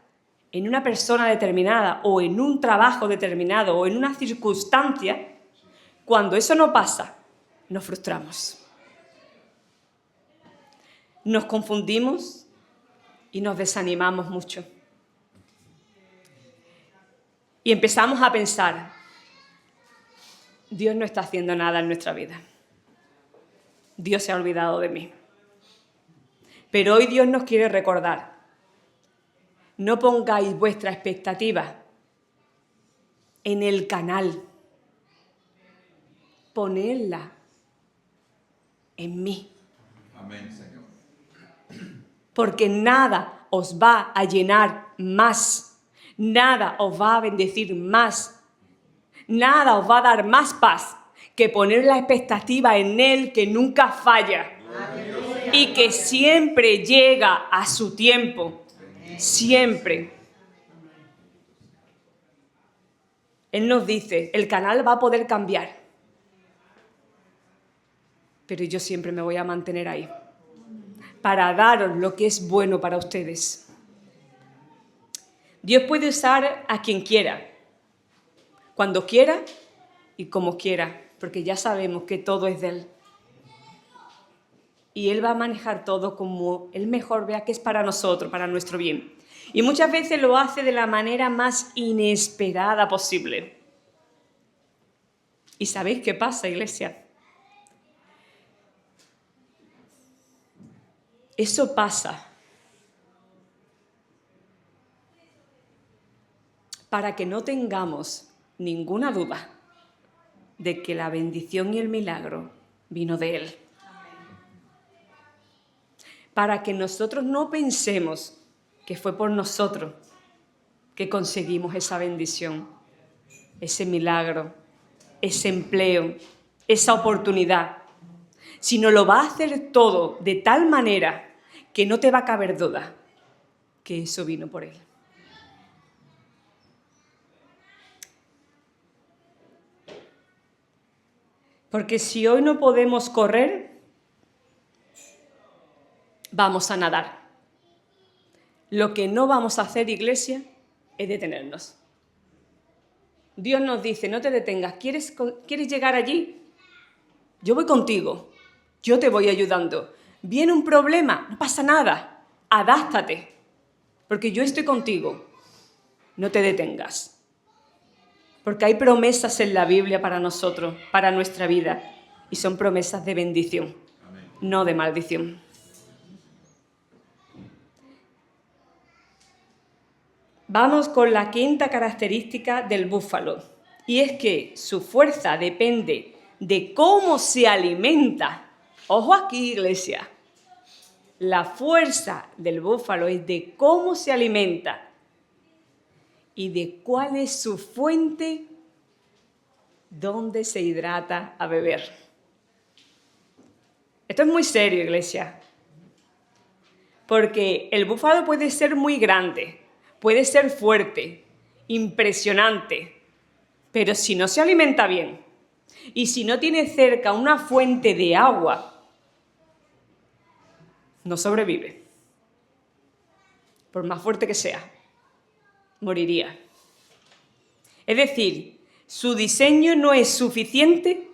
en una persona determinada o en un trabajo determinado o en una circunstancia, cuando eso no pasa, nos frustramos. Nos confundimos y nos desanimamos mucho. Y empezamos a pensar, Dios no está haciendo nada en nuestra vida. Dios se ha olvidado de mí. Pero hoy Dios nos quiere recordar, no pongáis vuestra expectativa en el canal, ponedla en mí. Amén, Señor. Porque nada os va a llenar más, nada os va a bendecir más, nada os va a dar más paz que poner la expectativa en Él, que nunca falla. Y que siempre llega a su tiempo, siempre. Él nos dice, el canal va a poder cambiar, pero yo siempre me voy a mantener ahí, para daros lo que es bueno para ustedes. Dios puede usar a quien quiera, cuando quiera y como quiera, porque ya sabemos que todo es de Él. Y Él va a manejar todo como Él mejor vea que es para nosotros, para nuestro bien. Y muchas veces lo hace de la manera más inesperada posible. ¿Y sabéis qué pasa, iglesia? Eso pasa para que no tengamos ninguna duda de que la bendición y el milagro vino de Él. Para que nosotros no pensemos que fue por nosotros que conseguimos esa bendición, ese milagro, ese empleo, esa oportunidad, sino lo va a hacer todo de tal manera que no te va a caber duda que eso vino por Él. Porque si hoy no podemos correr, vamos a nadar. Lo que no vamos a hacer, iglesia, es detenernos. Dios nos dice, no te detengas, ¿quieres llegar allí? Yo voy contigo, yo te voy ayudando. Viene un problema, no pasa nada, adáptate, porque yo estoy contigo. No te detengas, porque hay promesas en la Biblia para nosotros, para nuestra vida, y son promesas de bendición, no de maldición. Vamos con la quinta característica del búfalo, y es que su fuerza depende de cómo se alimenta. Ojo aquí, iglesia. La fuerza del búfalo es de cómo se alimenta y de cuál es su fuente, dónde se hidrata a beber. Esto es muy serio, iglesia, porque el búfalo puede ser muy grande, puede ser fuerte, impresionante, Pero si no se alimenta bien y si no tiene cerca una fuente de agua, no sobrevive. Por más fuerte que sea, moriría. Es decir, su diseño no es suficiente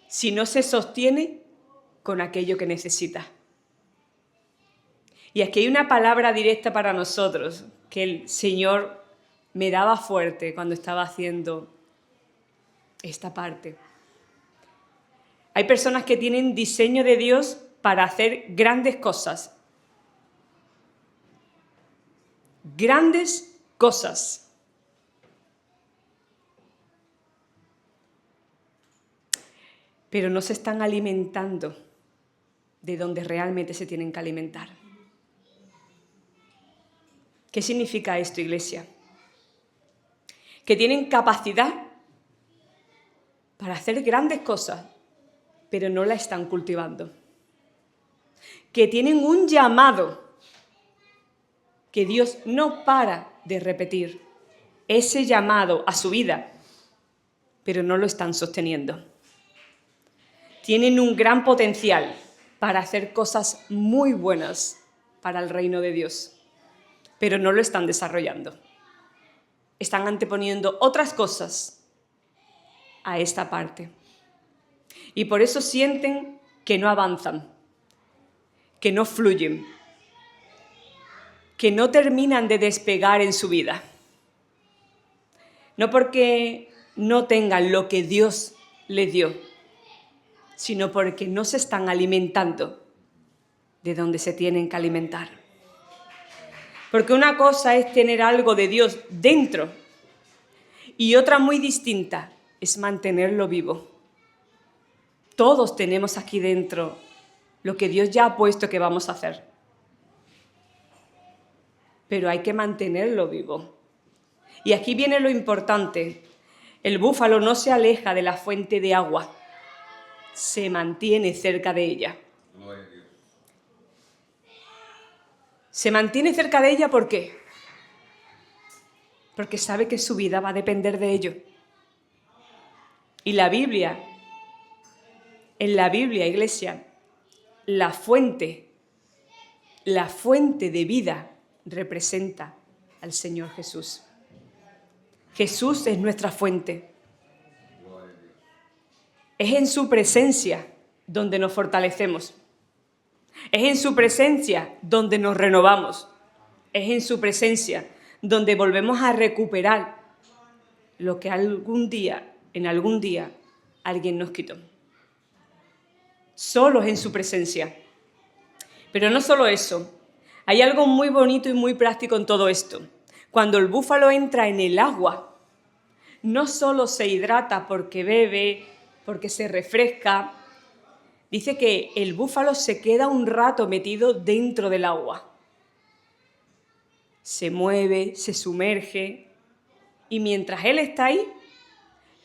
si no se sostiene con aquello que necesita. Y aquí hay una palabra directa para nosotros que el Señor me daba fuerte cuando estaba haciendo esta parte. Hay personas que tienen diseño de Dios para hacer grandes cosas. Grandes cosas. Pero no se están alimentando de donde realmente se tienen que alimentar. ¿Qué significa esto, iglesia? Que tienen capacidad para hacer grandes cosas, pero no la están cultivando. Que tienen un llamado que Dios no para de repetir. Ese llamado a su vida, pero no lo están sosteniendo. Tienen un gran potencial para hacer cosas muy buenas para el reino de Dios, pero no lo están desarrollando. Están anteponiendo otras cosas a esta parte. Y por eso sienten que no avanzan, que no fluyen, que no terminan de despegar en su vida. No porque no tengan lo que Dios les dio, sino porque no se están alimentando de donde se tienen que alimentar. Porque una cosa es tener algo de Dios dentro y otra muy distinta es mantenerlo vivo. Todos tenemos aquí dentro lo que Dios ya ha puesto que vamos a hacer. Pero hay que mantenerlo vivo. Y aquí viene lo importante. El búfalo no se aleja de la fuente de agua, se mantiene cerca de ella. Gloria a Dios. Se mantiene cerca de ella, ¿por qué? Porque sabe que su vida va a depender de ello. Y en la Biblia, iglesia, la fuente de vida representa al Señor Jesús. Jesús es nuestra fuente. Gloria a Dios. Es en su presencia donde nos fortalecemos. Es en su presencia donde nos renovamos. Es en su presencia donde volvemos a recuperar lo que en algún día, alguien nos quitó. Solo es en su presencia. Pero no solo eso. Hay algo muy bonito y muy práctico en todo esto. Cuando el búfalo entra en el agua, no solo se hidrata porque bebe, porque se refresca. Dice que el búfalo se queda un rato metido dentro del agua. Se mueve, se sumerge, y mientras él está ahí,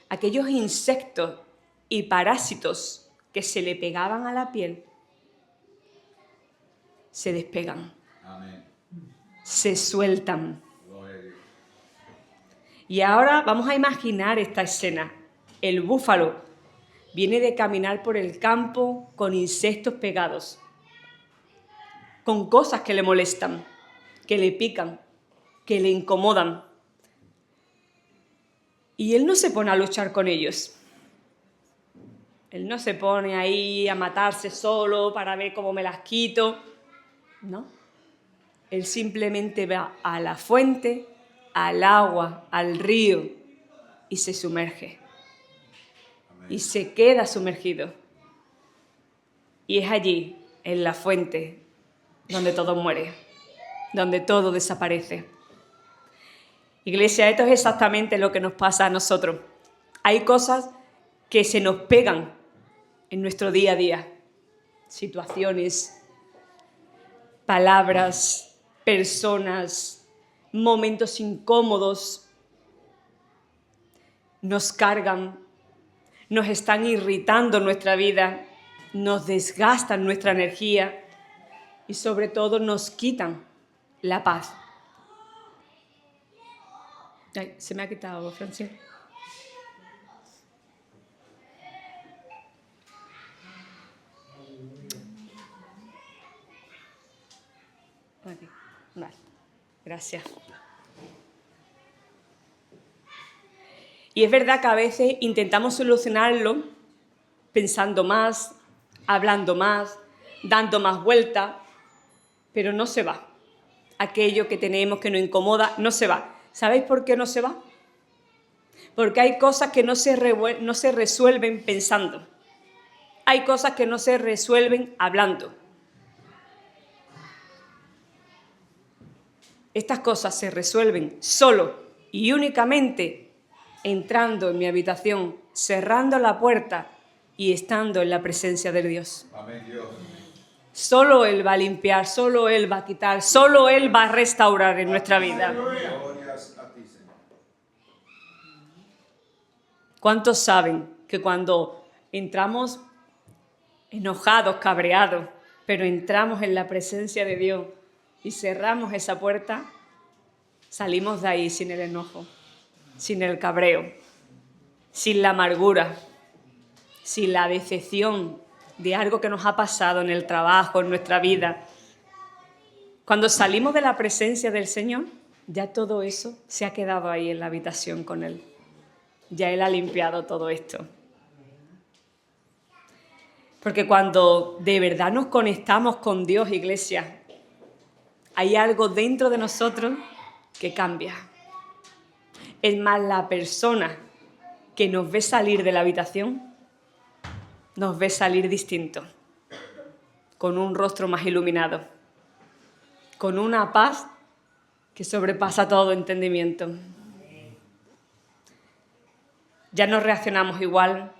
aquellos insectos y parásitos que se le pegaban a la piel se despegan, Amén. se sueltan. Gloria a Dios. Y ahora vamos a imaginar esta escena. El búfalo viene de caminar por el campo con insectos pegados, con cosas que le molestan, que le pican, que le incomodan. Y él no se pone a luchar con ellos. Él no se pone ahí a matarse solo para ver cómo me las quito. No. Él simplemente va a la fuente, al agua, al río y se sumerge. Amén. Y se queda sumergido. Y es allí, en la fuente, donde todo muere, donde todo desaparece. Iglesia, esto es exactamente lo que nos pasa a nosotros. Hay cosas que se nos pegan en nuestro día a día. Situaciones, palabras, personas, momentos incómodos. Nos cargan, nos están irritando nuestra vida, nos desgastan nuestra energía y sobre todo nos quitan la paz. Ay, se me ha quitado, Francis. Aquí. Vale, gracias. Y es verdad que a veces intentamos solucionarlo pensando más, hablando más, dando más vueltas, pero no se va. Aquello que tenemos que nos incomoda no se va. ¿Sabéis por qué no se va? Porque hay cosas que no se resuelven pensando. Hay cosas que no se resuelven hablando. Estas cosas se resuelven solo y únicamente entrando en mi habitación, cerrando la puerta y estando en la presencia de Dios. Amén, Dios. Solo Él va a limpiar, solo Él va a quitar, solo Él va a restaurar en nuestra vida. Glorias a ti, Señor. ¿Cuántos saben que cuando entramos enojados, cabreados, pero entramos en la presencia de Dios y cerramos esa puerta, salimos de ahí sin el enojo, sin el cabreo, sin la amargura, sin la decepción de algo que nos ha pasado en el trabajo, en nuestra vida? Cuando salimos de la presencia del Señor, ya todo eso se ha quedado ahí en la habitación con Él. Ya Él ha limpiado todo esto. Porque cuando de verdad nos conectamos con Dios, iglesia, hay algo dentro de nosotros que cambia. Es más, la persona que nos ve salir de la habitación nos ve salir distinto, con un rostro más iluminado, con una paz que sobrepasa todo entendimiento. Ya no reaccionamos igual.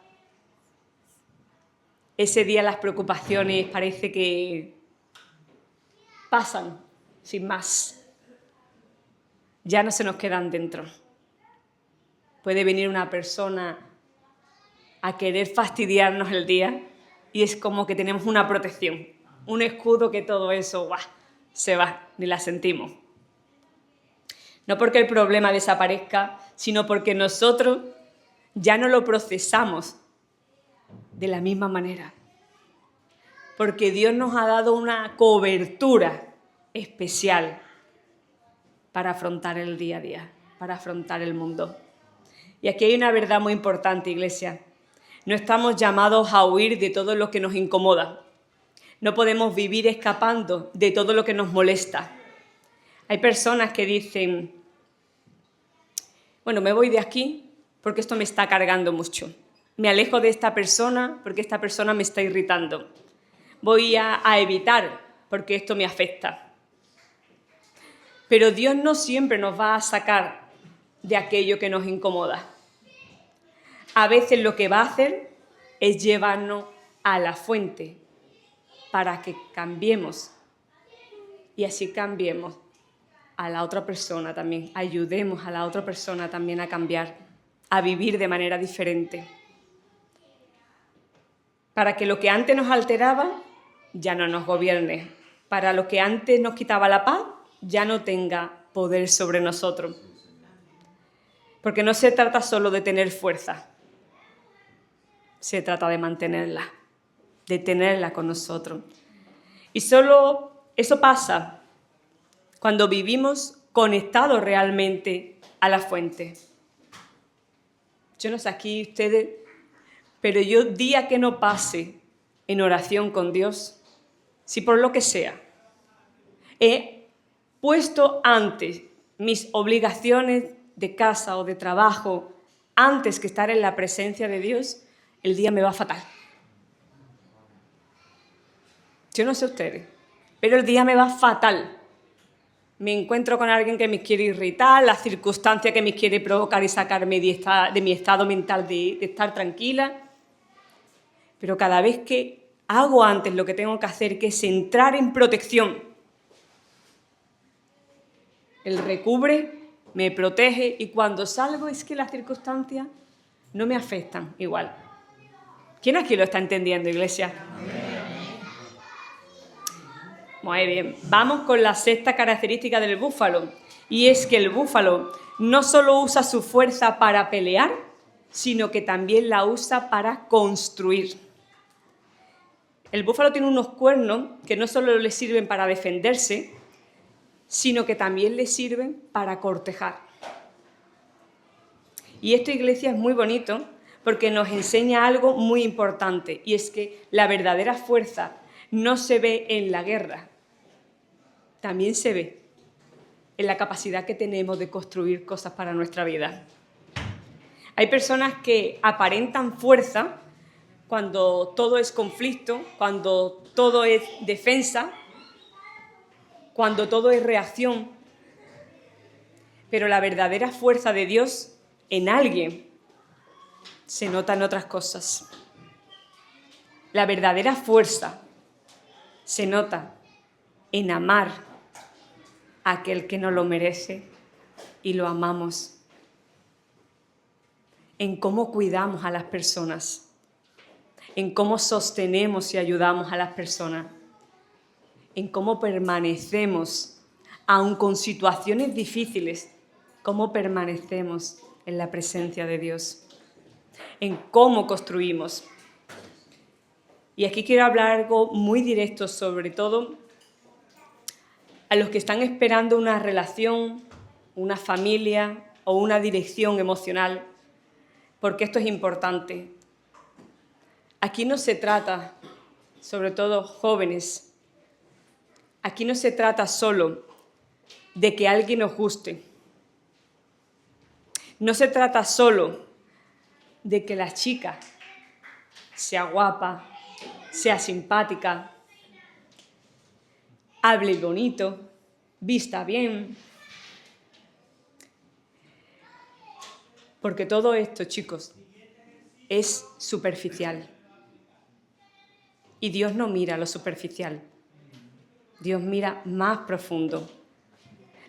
Ese día las preocupaciones parece que pasan sin más. Ya no se nos quedan dentro. Puede venir una persona a querer fastidiarnos el día y es como que tenemos una protección, un escudo que todo eso se va, ni la sentimos. No porque el problema desaparezca, sino porque nosotros ya no lo procesamos de la misma manera. Porque Dios nos ha dado una cobertura especial para afrontar el día a día, para afrontar el mundo. Y aquí hay una verdad muy importante, iglesia. No estamos llamados a huir de todo lo que nos incomoda. No podemos vivir escapando de todo lo que nos molesta. Hay personas que dicen, bueno, me voy de aquí porque esto me está cargando mucho. Me alejo de esta persona porque esta persona me está irritando. Voy a evitar porque esto me afecta. Pero Dios no siempre nos va a sacar de aquello que nos incomoda. A veces lo que va a hacer es llevarnos a la fuente para que cambiemos y así cambiemos a la otra persona también, ayudemos a la otra persona también a cambiar, a vivir de manera diferente. Para que lo que antes nos alteraba ya no nos gobierne, para lo que antes nos quitaba la paz ya no tenga poder sobre nosotros. Porque no se trata solo de tener fuerza, se trata de mantenerla, de tenerla con nosotros. Y solo eso pasa cuando vivimos conectados realmente a la fuente. Yo no sé aquí ustedes, pero yo día que no pase en oración con Dios, si por lo que sea, he puesto antes mis obligaciones de casa o de trabajo, antes que estar en la presencia de Dios, el día me va fatal. Yo no sé ustedes, pero el día me va fatal. Me encuentro con alguien que me quiere irritar, la circunstancia que me quiere provocar y sacarme de mi estado mental de estar tranquila. Pero cada vez que hago antes lo que tengo que hacer, que es entrar en protección, Él recubre, me protege y cuando salgo es que las circunstancias no me afectan igual. ¿Quién aquí lo está entendiendo, iglesia? Muy bien. Vamos con la sexta característica del búfalo. Y es que el búfalo no solo usa su fuerza para pelear, sino que también la usa para construir. El búfalo tiene unos cuernos que no solo le sirven para defenderse, sino que también le sirven para cortejar. Y esto, iglesia, es muy bonito porque nos enseña algo muy importante, y es que la verdadera fuerza no se ve en la guerra, también se ve en la capacidad que tenemos de construir cosas para nuestra vida. Hay personas que aparentan fuerza cuando todo es conflicto, cuando todo es defensa, cuando todo es reacción. Pero la verdadera fuerza de Dios en alguien se nota en otras cosas. La verdadera fuerza se nota en amar a aquel que no lo merece y lo amamos. En cómo cuidamos a las personas, en cómo sostenemos y ayudamos a las personas, en cómo permanecemos, aun con situaciones difíciles, cómo permanecemos en la presencia de Dios, en cómo construimos. Y aquí quiero hablar algo muy directo, sobre todo a los que están esperando una relación, una familia o una dirección emocional, porque esto es importante. Aquí no se trata, sobre todo jóvenes, aquí no se trata solo de que alguien nos guste. No se trata solo de que la chica sea guapa, sea simpática, hable bonito, vista bien. Porque todo esto, chicos, es superficial. Y Dios no mira lo superficial. Dios mira más profundo.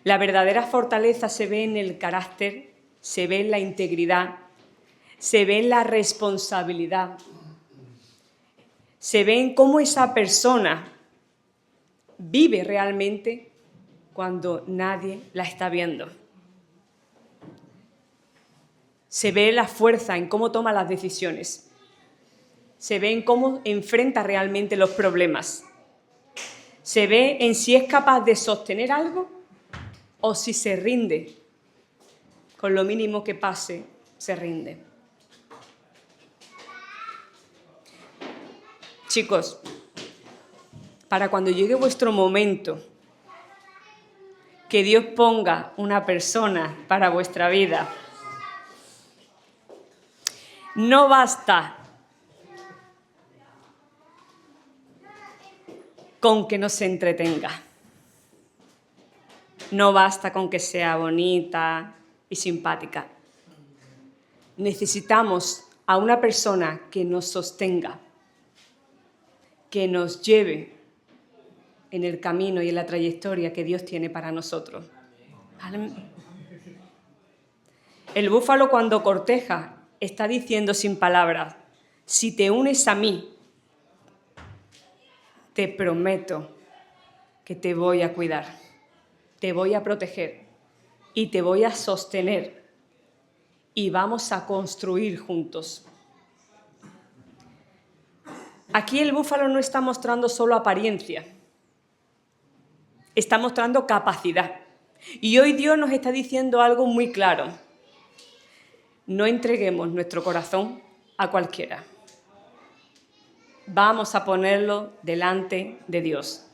La verdadera fortaleza se ve en el carácter, se ve en la integridad, se ve en la responsabilidad, se ve en cómo esa persona vive realmente cuando nadie la está viendo. Se ve la fuerza en cómo toma las decisiones. Se ve en cómo enfrenta realmente los problemas. Se ve en si es capaz de sostener algo o si se rinde. Con lo mínimo que pase, se rinde. Chicos, para cuando llegue vuestro momento, que Dios ponga una persona para vuestra vida, no basta con que nos entretenga. No basta con que sea bonita y simpática. Necesitamos a una persona que nos sostenga, que nos lleve en el camino y en la trayectoria que Dios tiene para nosotros. ¿Vale? El búfalo, cuando corteja, está diciendo sin palabras: si te unes a mí, te prometo que te voy a cuidar, te voy a proteger y te voy a sostener y vamos a construir juntos. Aquí el búfalo no está mostrando solo apariencia, está mostrando capacidad. Y hoy Dios nos está diciendo algo muy claro: no entreguemos nuestro corazón a cualquiera. Vamos a ponerlo delante de Dios.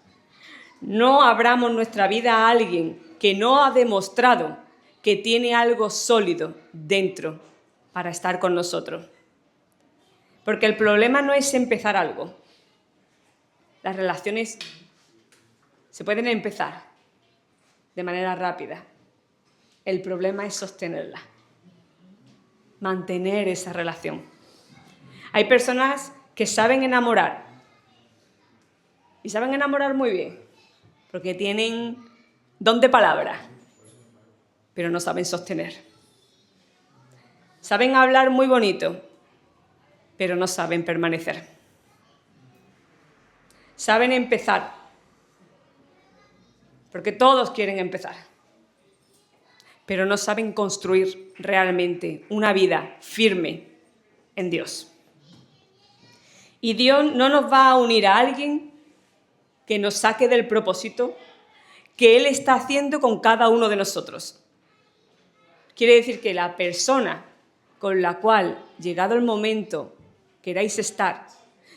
No abramos nuestra vida a alguien que no ha demostrado que tiene algo sólido dentro para estar con nosotros. Porque el problema no es empezar algo. Las relaciones se pueden empezar de manera rápida. El problema es sostenerla, mantener esa relación. Hay personas que saben enamorar y saben enamorar muy bien porque tienen don de palabra, pero no saben sostener. Saben hablar muy bonito, pero no saben permanecer. Saben empezar, porque todos quieren empezar, pero no saben construir realmente una vida firme en Dios. Y Dios no nos va a unir a alguien que nos saque del propósito que Él está haciendo con cada uno de nosotros. Quiere decir que la persona con la cual, llegado el momento, queráis estar,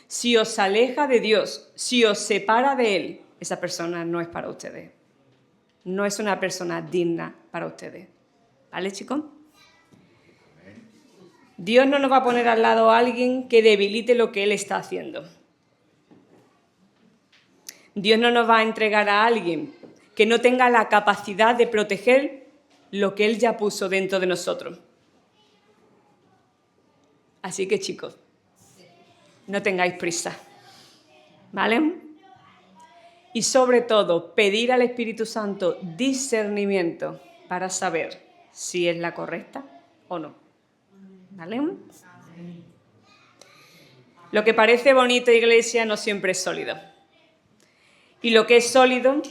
si os aleja de Dios, si os separa de Él, esa persona no es para ustedes. No es una persona digna para ustedes. ¿Vale, chicos? Dios no nos va a poner al lado a alguien que debilite lo que Él está haciendo. Dios no nos va a entregar a alguien que no tenga la capacidad de proteger lo que Él ya puso dentro de nosotros. Así que, chicos, no tengáis prisa, ¿vale? Y sobre todo, pedir al Espíritu Santo discernimiento para saber si es la correcta o no, ¿vale? Lo que parece bonito, iglesia, no siempre es sólido. Y lo que es sólido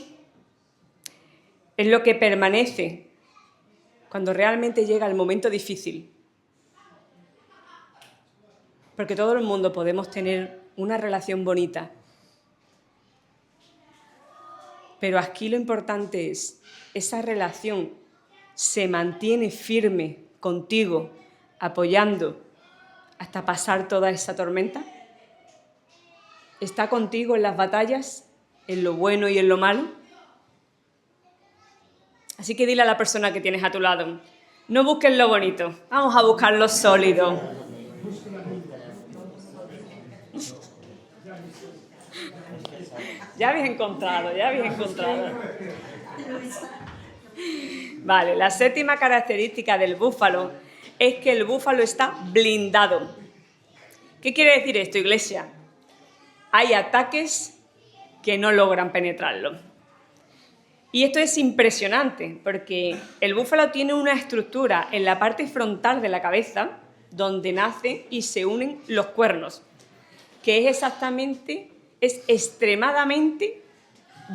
es lo que permanece cuando realmente llega el momento difícil. Porque todo el mundo podemos tener una relación bonita. Pero aquí lo importante es, esa relación se mantiene firme contigo, apoyando hasta pasar toda esa tormenta. ¿Está contigo en las batallas, en lo bueno y en lo malo? Así que dile a la persona que tienes a tu lado, no busques lo bonito, vamos a buscar lo sólido. Ya habéis encontrado. Vale, la séptima característica del búfalo es que el búfalo está blindado. ¿Qué quiere decir esto, iglesia? Hay ataques que no logran penetrarlo. Y esto es impresionante porque el búfalo tiene una estructura en la parte frontal de la cabeza donde nacen y se unen los cuernos, que es extremadamente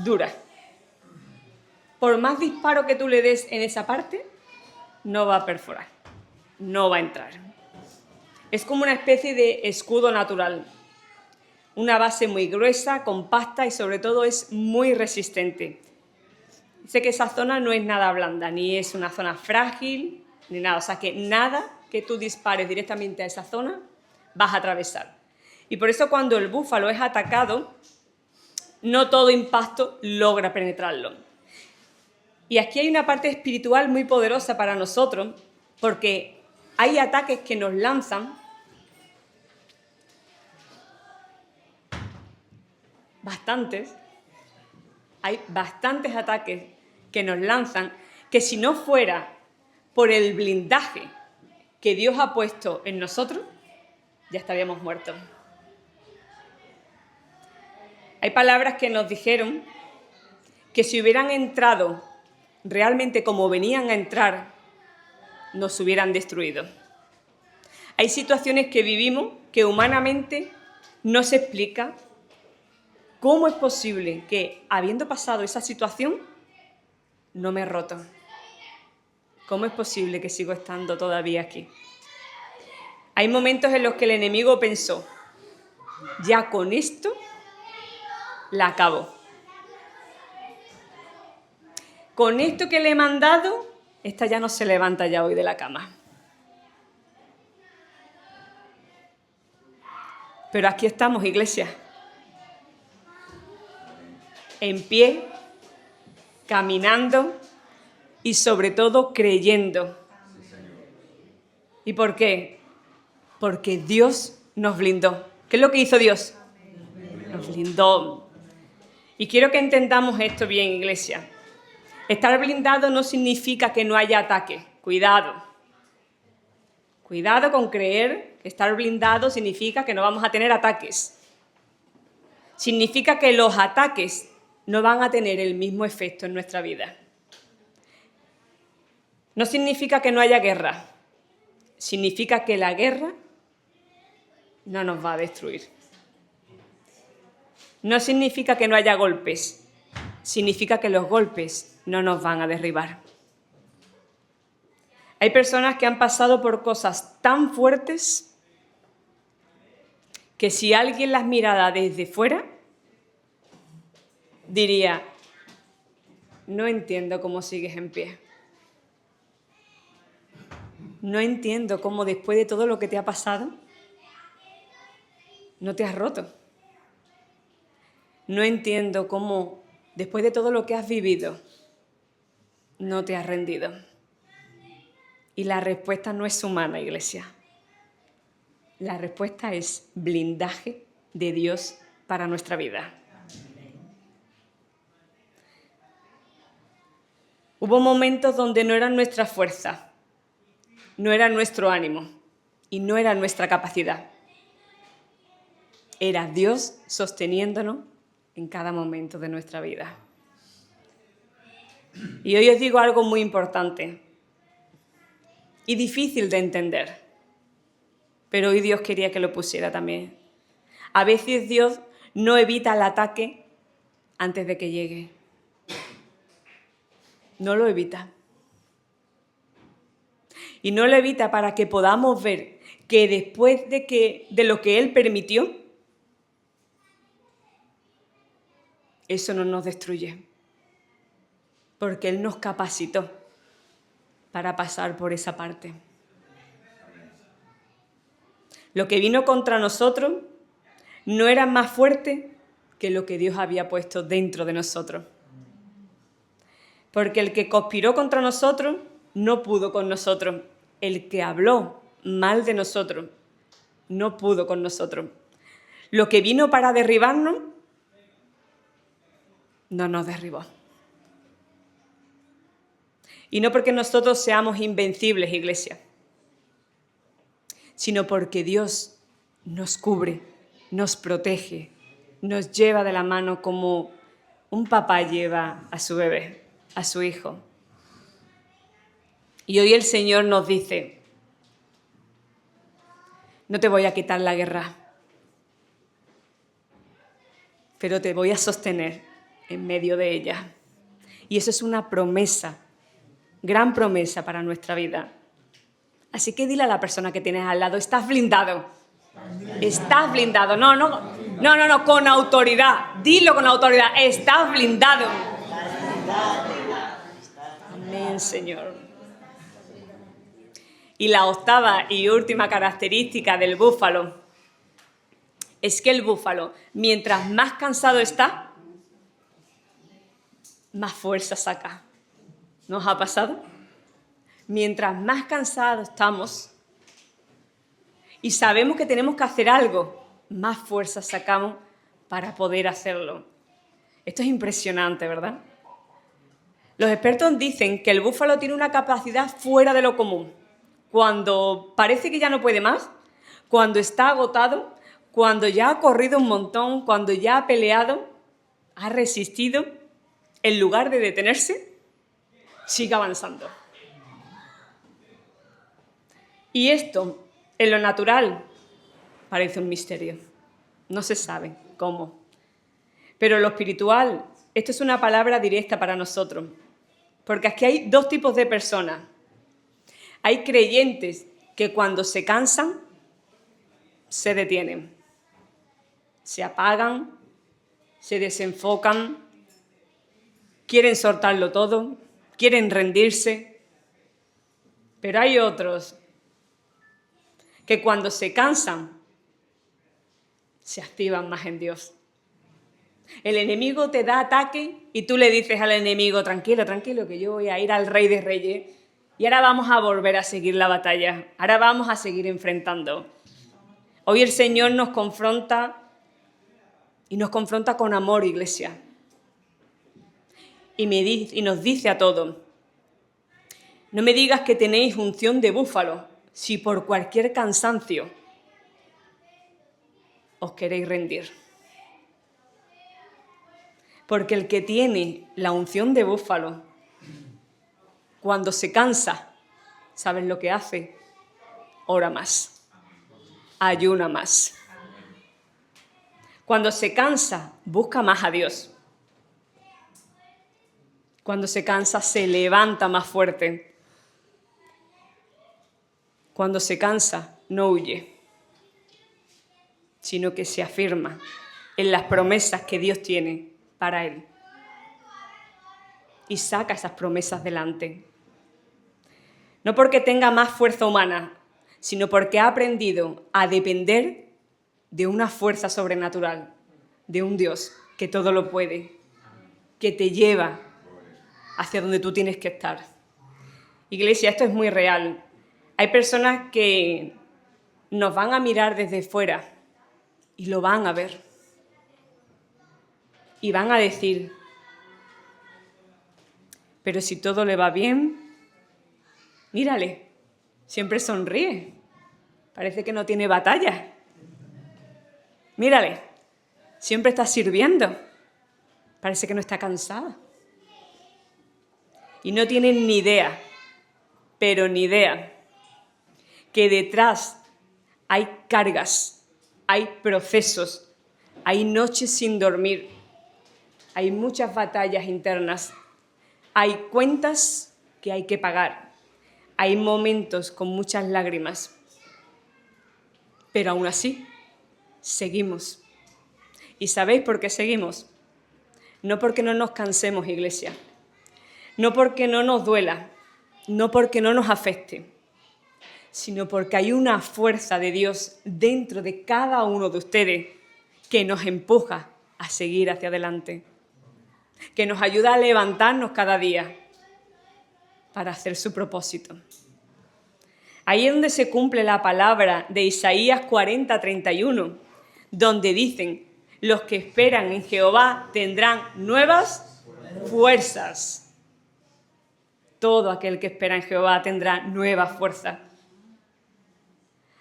dura. Por más disparo que tú le des en esa parte, no va a perforar, no va a entrar. Es como una especie de escudo natural, una base muy gruesa, compacta y sobre todo es muy resistente. Dice que esa zona no es nada blanda, ni es una zona frágil, ni nada. O sea que nada que tú dispares directamente a esa zona vas a atravesar. Y por eso cuando el búfalo es atacado, no todo impacto logra penetrarlo. Y aquí hay una parte espiritual muy poderosa para nosotros, porque hay ataques que nos lanzan hay bastantes ataques que nos lanzan que si no fuera por el blindaje que Dios ha puesto en nosotros, ya estaríamos muertos. Hay palabras que nos dijeron que si hubieran entrado realmente como venían a entrar, nos hubieran destruido. Hay situaciones que vivimos que humanamente no se explica cómo es posible que, habiendo pasado esa situación, no me he roto. ¿Cómo es posible que sigo estando todavía aquí? Hay momentos en los que el enemigo pensó, ya con esto la acabo. Con esto que le he mandado, esta ya no se levanta ya hoy de la cama. Pero aquí estamos, iglesia. En pie, caminando y sobre todo creyendo. ¿Y por qué? Porque Dios nos blindó. ¿Qué es lo que hizo Dios? Nos blindó. Y quiero que entendamos esto bien, iglesia. Estar blindado no significa que no haya ataque. Cuidado. Cuidado con creer que estar blindado significa que no vamos a tener ataques. Significa que los ataques no van a tener el mismo efecto en nuestra vida. No significa que no haya guerra. Significa que la guerra no nos va a destruir. No significa que no haya golpes. Significa que los golpes no nos van a derribar. Hay personas que han pasado por cosas tan fuertes que si alguien las mirara desde fuera, diría, no entiendo cómo sigues en pie. No entiendo cómo después de todo lo que te ha pasado, no te has roto. No entiendo cómo después de todo lo que has vivido, no te has rendido. Y la respuesta no es humana, iglesia. La respuesta es blindaje de Dios para nuestra vida. Hubo momentos donde no era nuestra fuerza, no era nuestro ánimo y no era nuestra capacidad. Era Dios sosteniéndonos en cada momento de nuestra vida. Y hoy os digo algo muy importante y difícil de entender, pero hoy Dios quería que lo pusiera también. A veces Dios no evita el ataque antes de que llegue. No lo evita. Y no lo evita para que podamos ver que después de lo que Él permitió, eso no nos destruye. Porque Él nos capacitó para pasar por esa parte. Lo que vino contra nosotros no era más fuerte que lo que Dios había puesto dentro de nosotros. Porque el que conspiró contra nosotros no pudo con nosotros. El que habló mal de nosotros no pudo con nosotros. Lo que vino para derribarnos no nos derribó. Y no porque nosotros seamos invencibles, iglesia, sino porque Dios nos cubre, nos protege, nos lleva de la mano como un papá lleva a su bebé, a su hijo. Y hoy el Señor nos dice, no te voy a quitar la guerra, pero te voy a sostener en medio de ella. Y eso es una promesa, gran promesa para nuestra vida. Así que dile a la persona que tienes al lado, estás blindado. Estás blindado. No, con autoridad. Dilo con autoridad, estás blindado. Amén, Señor. Y la octava y última característica del búfalo es que el búfalo, mientras más cansado está, más fuerza saca. ¿No os ha pasado? Mientras más cansados estamos y sabemos que tenemos que hacer algo, más fuerza sacamos para poder hacerlo. Esto es impresionante, ¿verdad? Los expertos dicen que el búfalo tiene una capacidad fuera de lo común. Cuando parece que ya no puede más, cuando está agotado, cuando ya ha corrido un montón, cuando ya ha peleado, ha resistido, en lugar de detenerse, sigue avanzando. Y esto, en lo natural, parece un misterio. No se sabe cómo. Pero en lo espiritual, esto es una palabra directa para nosotros. Porque aquí hay dos tipos de personas. Hay creyentes que cuando se cansan, se detienen. Se apagan, se desenfocan, quieren soltarlo todo, quieren rendirse. Pero hay otros que cuando se cansan, se activan más en Dios. El enemigo te da ataque y tú le dices al enemigo, tranquilo, que yo voy a ir al Rey de Reyes y ahora vamos a volver a seguir la batalla, ahora vamos a seguir enfrentando. Hoy el Señor nos confronta y nos confronta con amor, iglesia. Y nos dice a todos, no me digas que tenéis unción de búfalo si por cualquier cansancio os queréis rendir. Porque el que tiene la unción de búfalo, cuando se cansa, ¿saben lo que hace? Ora más, ayuna más. Cuando se cansa, busca más a Dios. Cuando se cansa, se levanta más fuerte. cuando se cansa, no huye, sino que se afirma en las promesas que Dios tiene para él. Y saca esas promesas delante. No porque tenga más fuerza humana, sino porque ha aprendido a depender de una fuerza sobrenatural, de un Dios que todo lo puede, que te lleva hacia donde tú tienes que estar. Iglesia, esto es muy real. Hay personas que nos van a mirar desde fuera y lo van a ver. Y van a decir, pero si todo le va bien, mírale, siempre sonríe. Parece que no tiene batalla. Mírale, siempre está sirviendo. Parece que no está cansada. Y no tienen ni idea, pero ni idea, que detrás hay cargas, hay procesos, hay noches sin dormir, hay muchas batallas internas, hay cuentas que hay que pagar, hay momentos con muchas lágrimas, pero aún así seguimos. ¿Y sabéis por qué seguimos? No porque no nos cansemos, iglesia, no porque no nos duela, no porque no nos afecte, sino porque hay una fuerza de Dios dentro de cada uno de ustedes que nos empuja a seguir hacia adelante, que nos ayuda a levantarnos cada día para hacer su propósito. Ahí es donde se cumple la palabra de Isaías 40:31, donde dicen, los que esperan en Jehová tendrán nuevas fuerzas. Todo aquel que espera en Jehová tendrá nueva fuerza.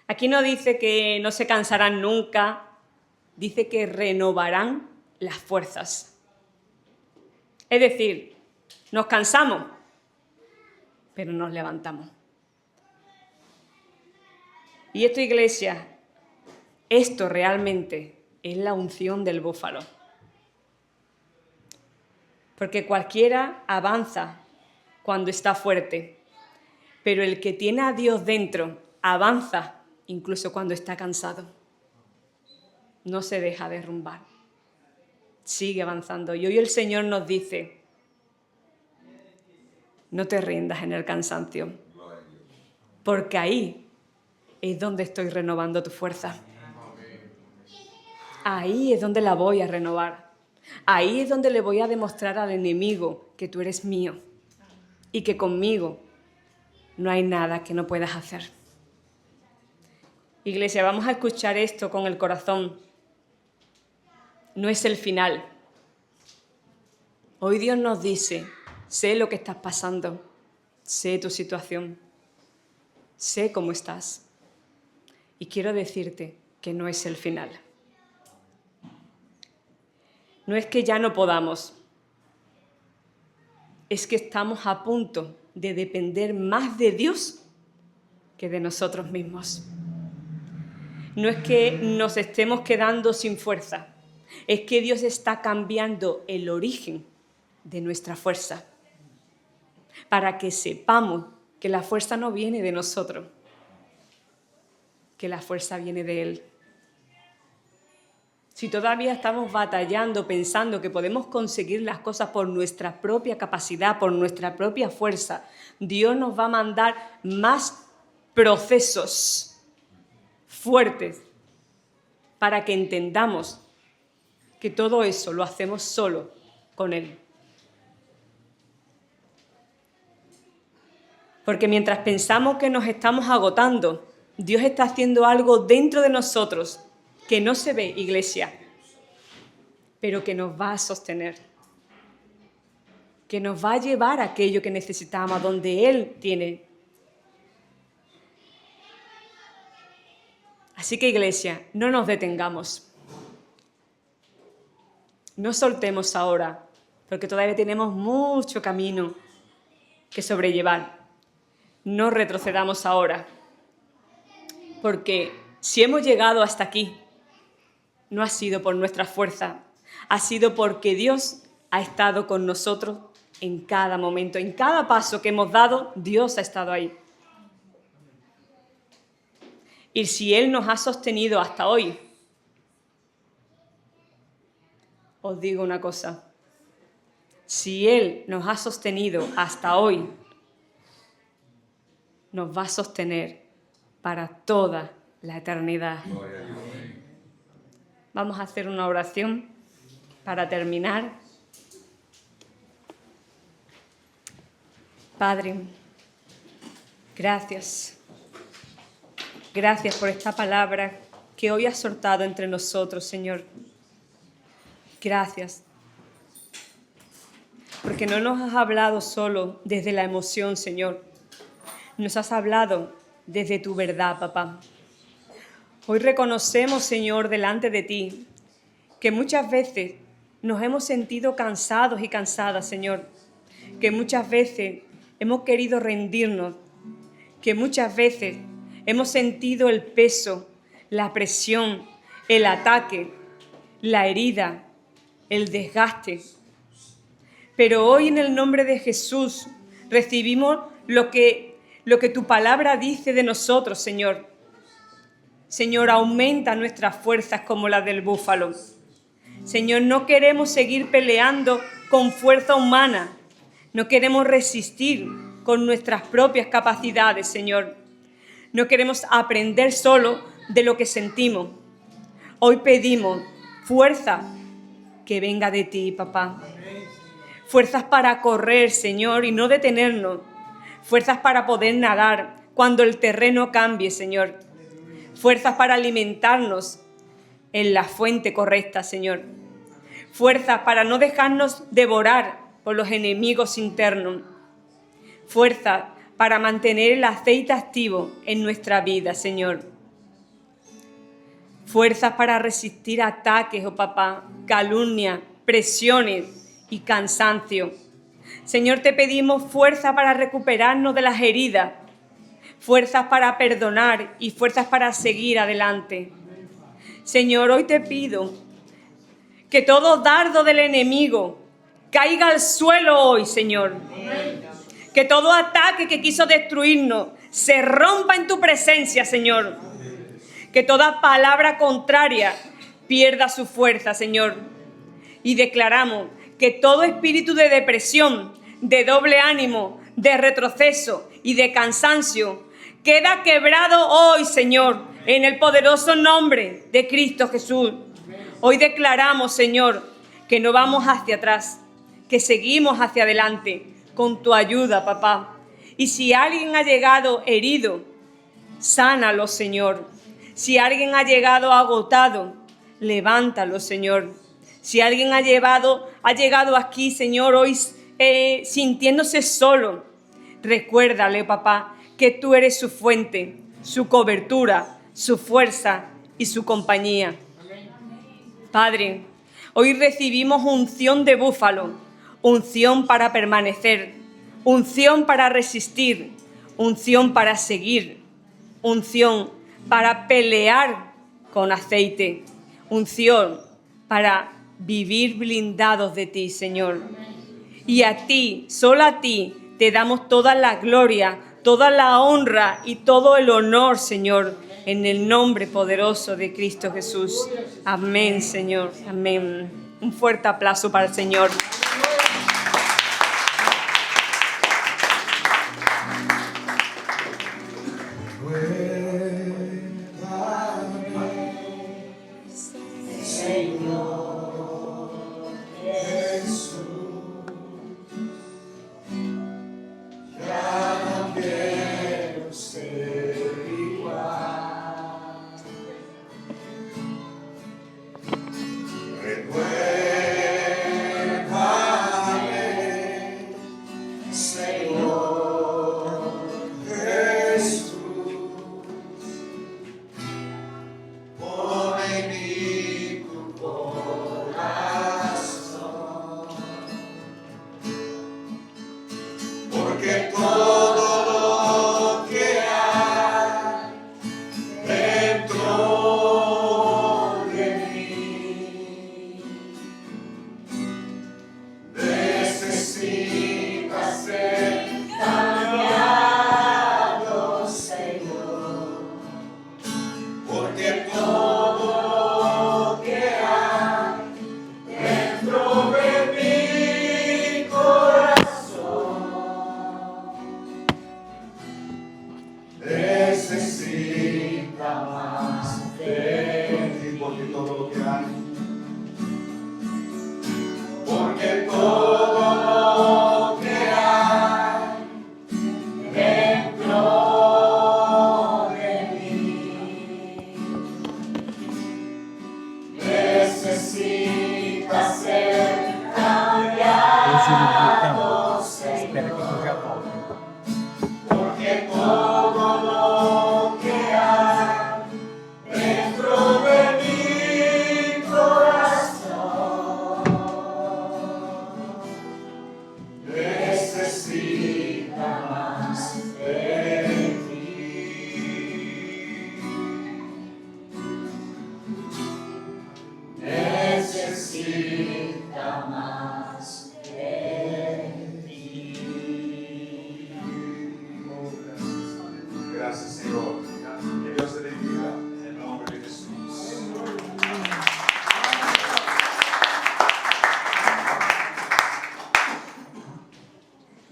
Aquí no dice que no se cansarán nunca, dice que renovarán las fuerzas. Es decir, nos cansamos, pero nos levantamos. Y esto, iglesia, esto realmente es la unción del búfalo. Porque cualquiera avanza cuando está fuerte, pero el que tiene a Dios dentro avanza incluso cuando está cansado. No se deja derrumbar, sigue avanzando. Y hoy el Señor nos dice, no te rindas en el cansancio, porque ahí es donde estoy renovando tu fuerza. Ahí es donde la voy a renovar. Ahí es donde le voy a demostrar al enemigo que tú eres mío y que conmigo no hay nada que no puedas hacer. Iglesia, vamos a escuchar esto con el corazón. No es el final. Hoy Dios nos dice, sé lo que estás pasando, sé tu situación, sé cómo estás. Y quiero decirte que no es el final. No es que ya no podamos, es que estamos a punto de depender más de Dios que de nosotros mismos. No es que nos estemos quedando sin fuerza, es que Dios está cambiando el origen de nuestra fuerza para que sepamos que la fuerza no viene de nosotros, que la fuerza viene de Él. Si todavía estamos batallando pensando que podemos conseguir las cosas por nuestra propia capacidad, por nuestra propia fuerza, Dios nos va a mandar más procesos fuertes para que entendamos que todo eso lo hacemos solo con Él. Porque mientras pensamos que nos estamos agotando, Dios está haciendo algo dentro de nosotros que no se ve, iglesia, pero que nos va a sostener, que nos va a llevar a aquello que necesitamos, donde Él tiene. Así que, iglesia, no nos detengamos. No soltemos ahora, porque todavía tenemos mucho camino que sobrellevar. No retrocedamos ahora, porque si hemos llegado hasta aquí, no ha sido por nuestra fuerza, ha sido porque Dios ha estado con nosotros en cada momento, en cada paso que hemos dado, Dios ha estado ahí. Y si Él nos ha sostenido hasta hoy, os digo una cosa, si Él nos ha sostenido hasta hoy, nos va a sostener para toda la eternidad. Vamos a hacer una oración para terminar. Padre, gracias. Gracias por esta palabra que hoy has soltado entre nosotros, Señor. Gracias. Porque no nos has hablado solo desde la emoción, Señor. Nos has hablado desde tu verdad, papá. Hoy reconocemos, Señor, delante de ti, que muchas veces nos hemos sentido cansados y cansadas, Señor. Que muchas veces hemos querido rendirnos. Que muchas veces hemos sentido el peso, la presión, el ataque, la herida, el desgaste. Pero hoy en el nombre de Jesús recibimos lo que tu palabra dice de nosotros, Señor. Señor, aumenta nuestras fuerzas como las del búfalo. Señor, no queremos seguir peleando con fuerza humana. No queremos resistir con nuestras propias capacidades, Señor. No queremos aprender solo de lo que sentimos. Hoy pedimos fuerza que venga de ti, papá. Fuerzas para correr, Señor, y no detenernos. Fuerzas para poder nadar cuando el terreno cambie, Señor. Fuerzas para alimentarnos en la fuente correcta, Señor. Fuerzas para no dejarnos devorar por los enemigos internos. Fuerzas para mantener el aceite activo en nuestra vida, Señor. Fuerzas para resistir ataques, oh papá, calumnias, presiones y cansancio. Señor, te pedimos fuerza para recuperarnos de las heridas, fuerzas para perdonar y fuerzas para seguir adelante. Señor, hoy te pido que todo dardo del enemigo caiga al suelo hoy, Señor. Que todo ataque que quiso destruirnos se rompa en tu presencia, Señor. Que toda palabra contraria pierda su fuerza, Señor. Y declaramos que todo espíritu de depresión, de doble ánimo, de retroceso y de cansancio queda quebrado hoy, Señor, en el poderoso nombre de Cristo Jesús. Hoy declaramos, Señor, que no vamos hacia atrás, que seguimos hacia adelante con tu ayuda, papá. Y si alguien ha llegado herido, sánalo, Señor. Si alguien ha llegado agotado, levántalo, Señor. Si alguien ha llegado aquí, Señor, hoy sintiéndose solo, recuérdale, papá, que tú eres su fuente, su cobertura, su fuerza y su compañía. Padre, hoy recibimos unción de búfalo, unción para permanecer, unción para resistir, unción para seguir, unción para pelear con aceite, unción para vivir blindados de ti, Señor. Y a ti, solo a ti, te damos toda la gloria, toda la honra y todo el honor, Señor, en el nombre poderoso de Cristo Jesús. Amén, Señor. Amén. Un fuerte aplauso para el Señor. Recuerda necesita más de ti. Gracias, Señor.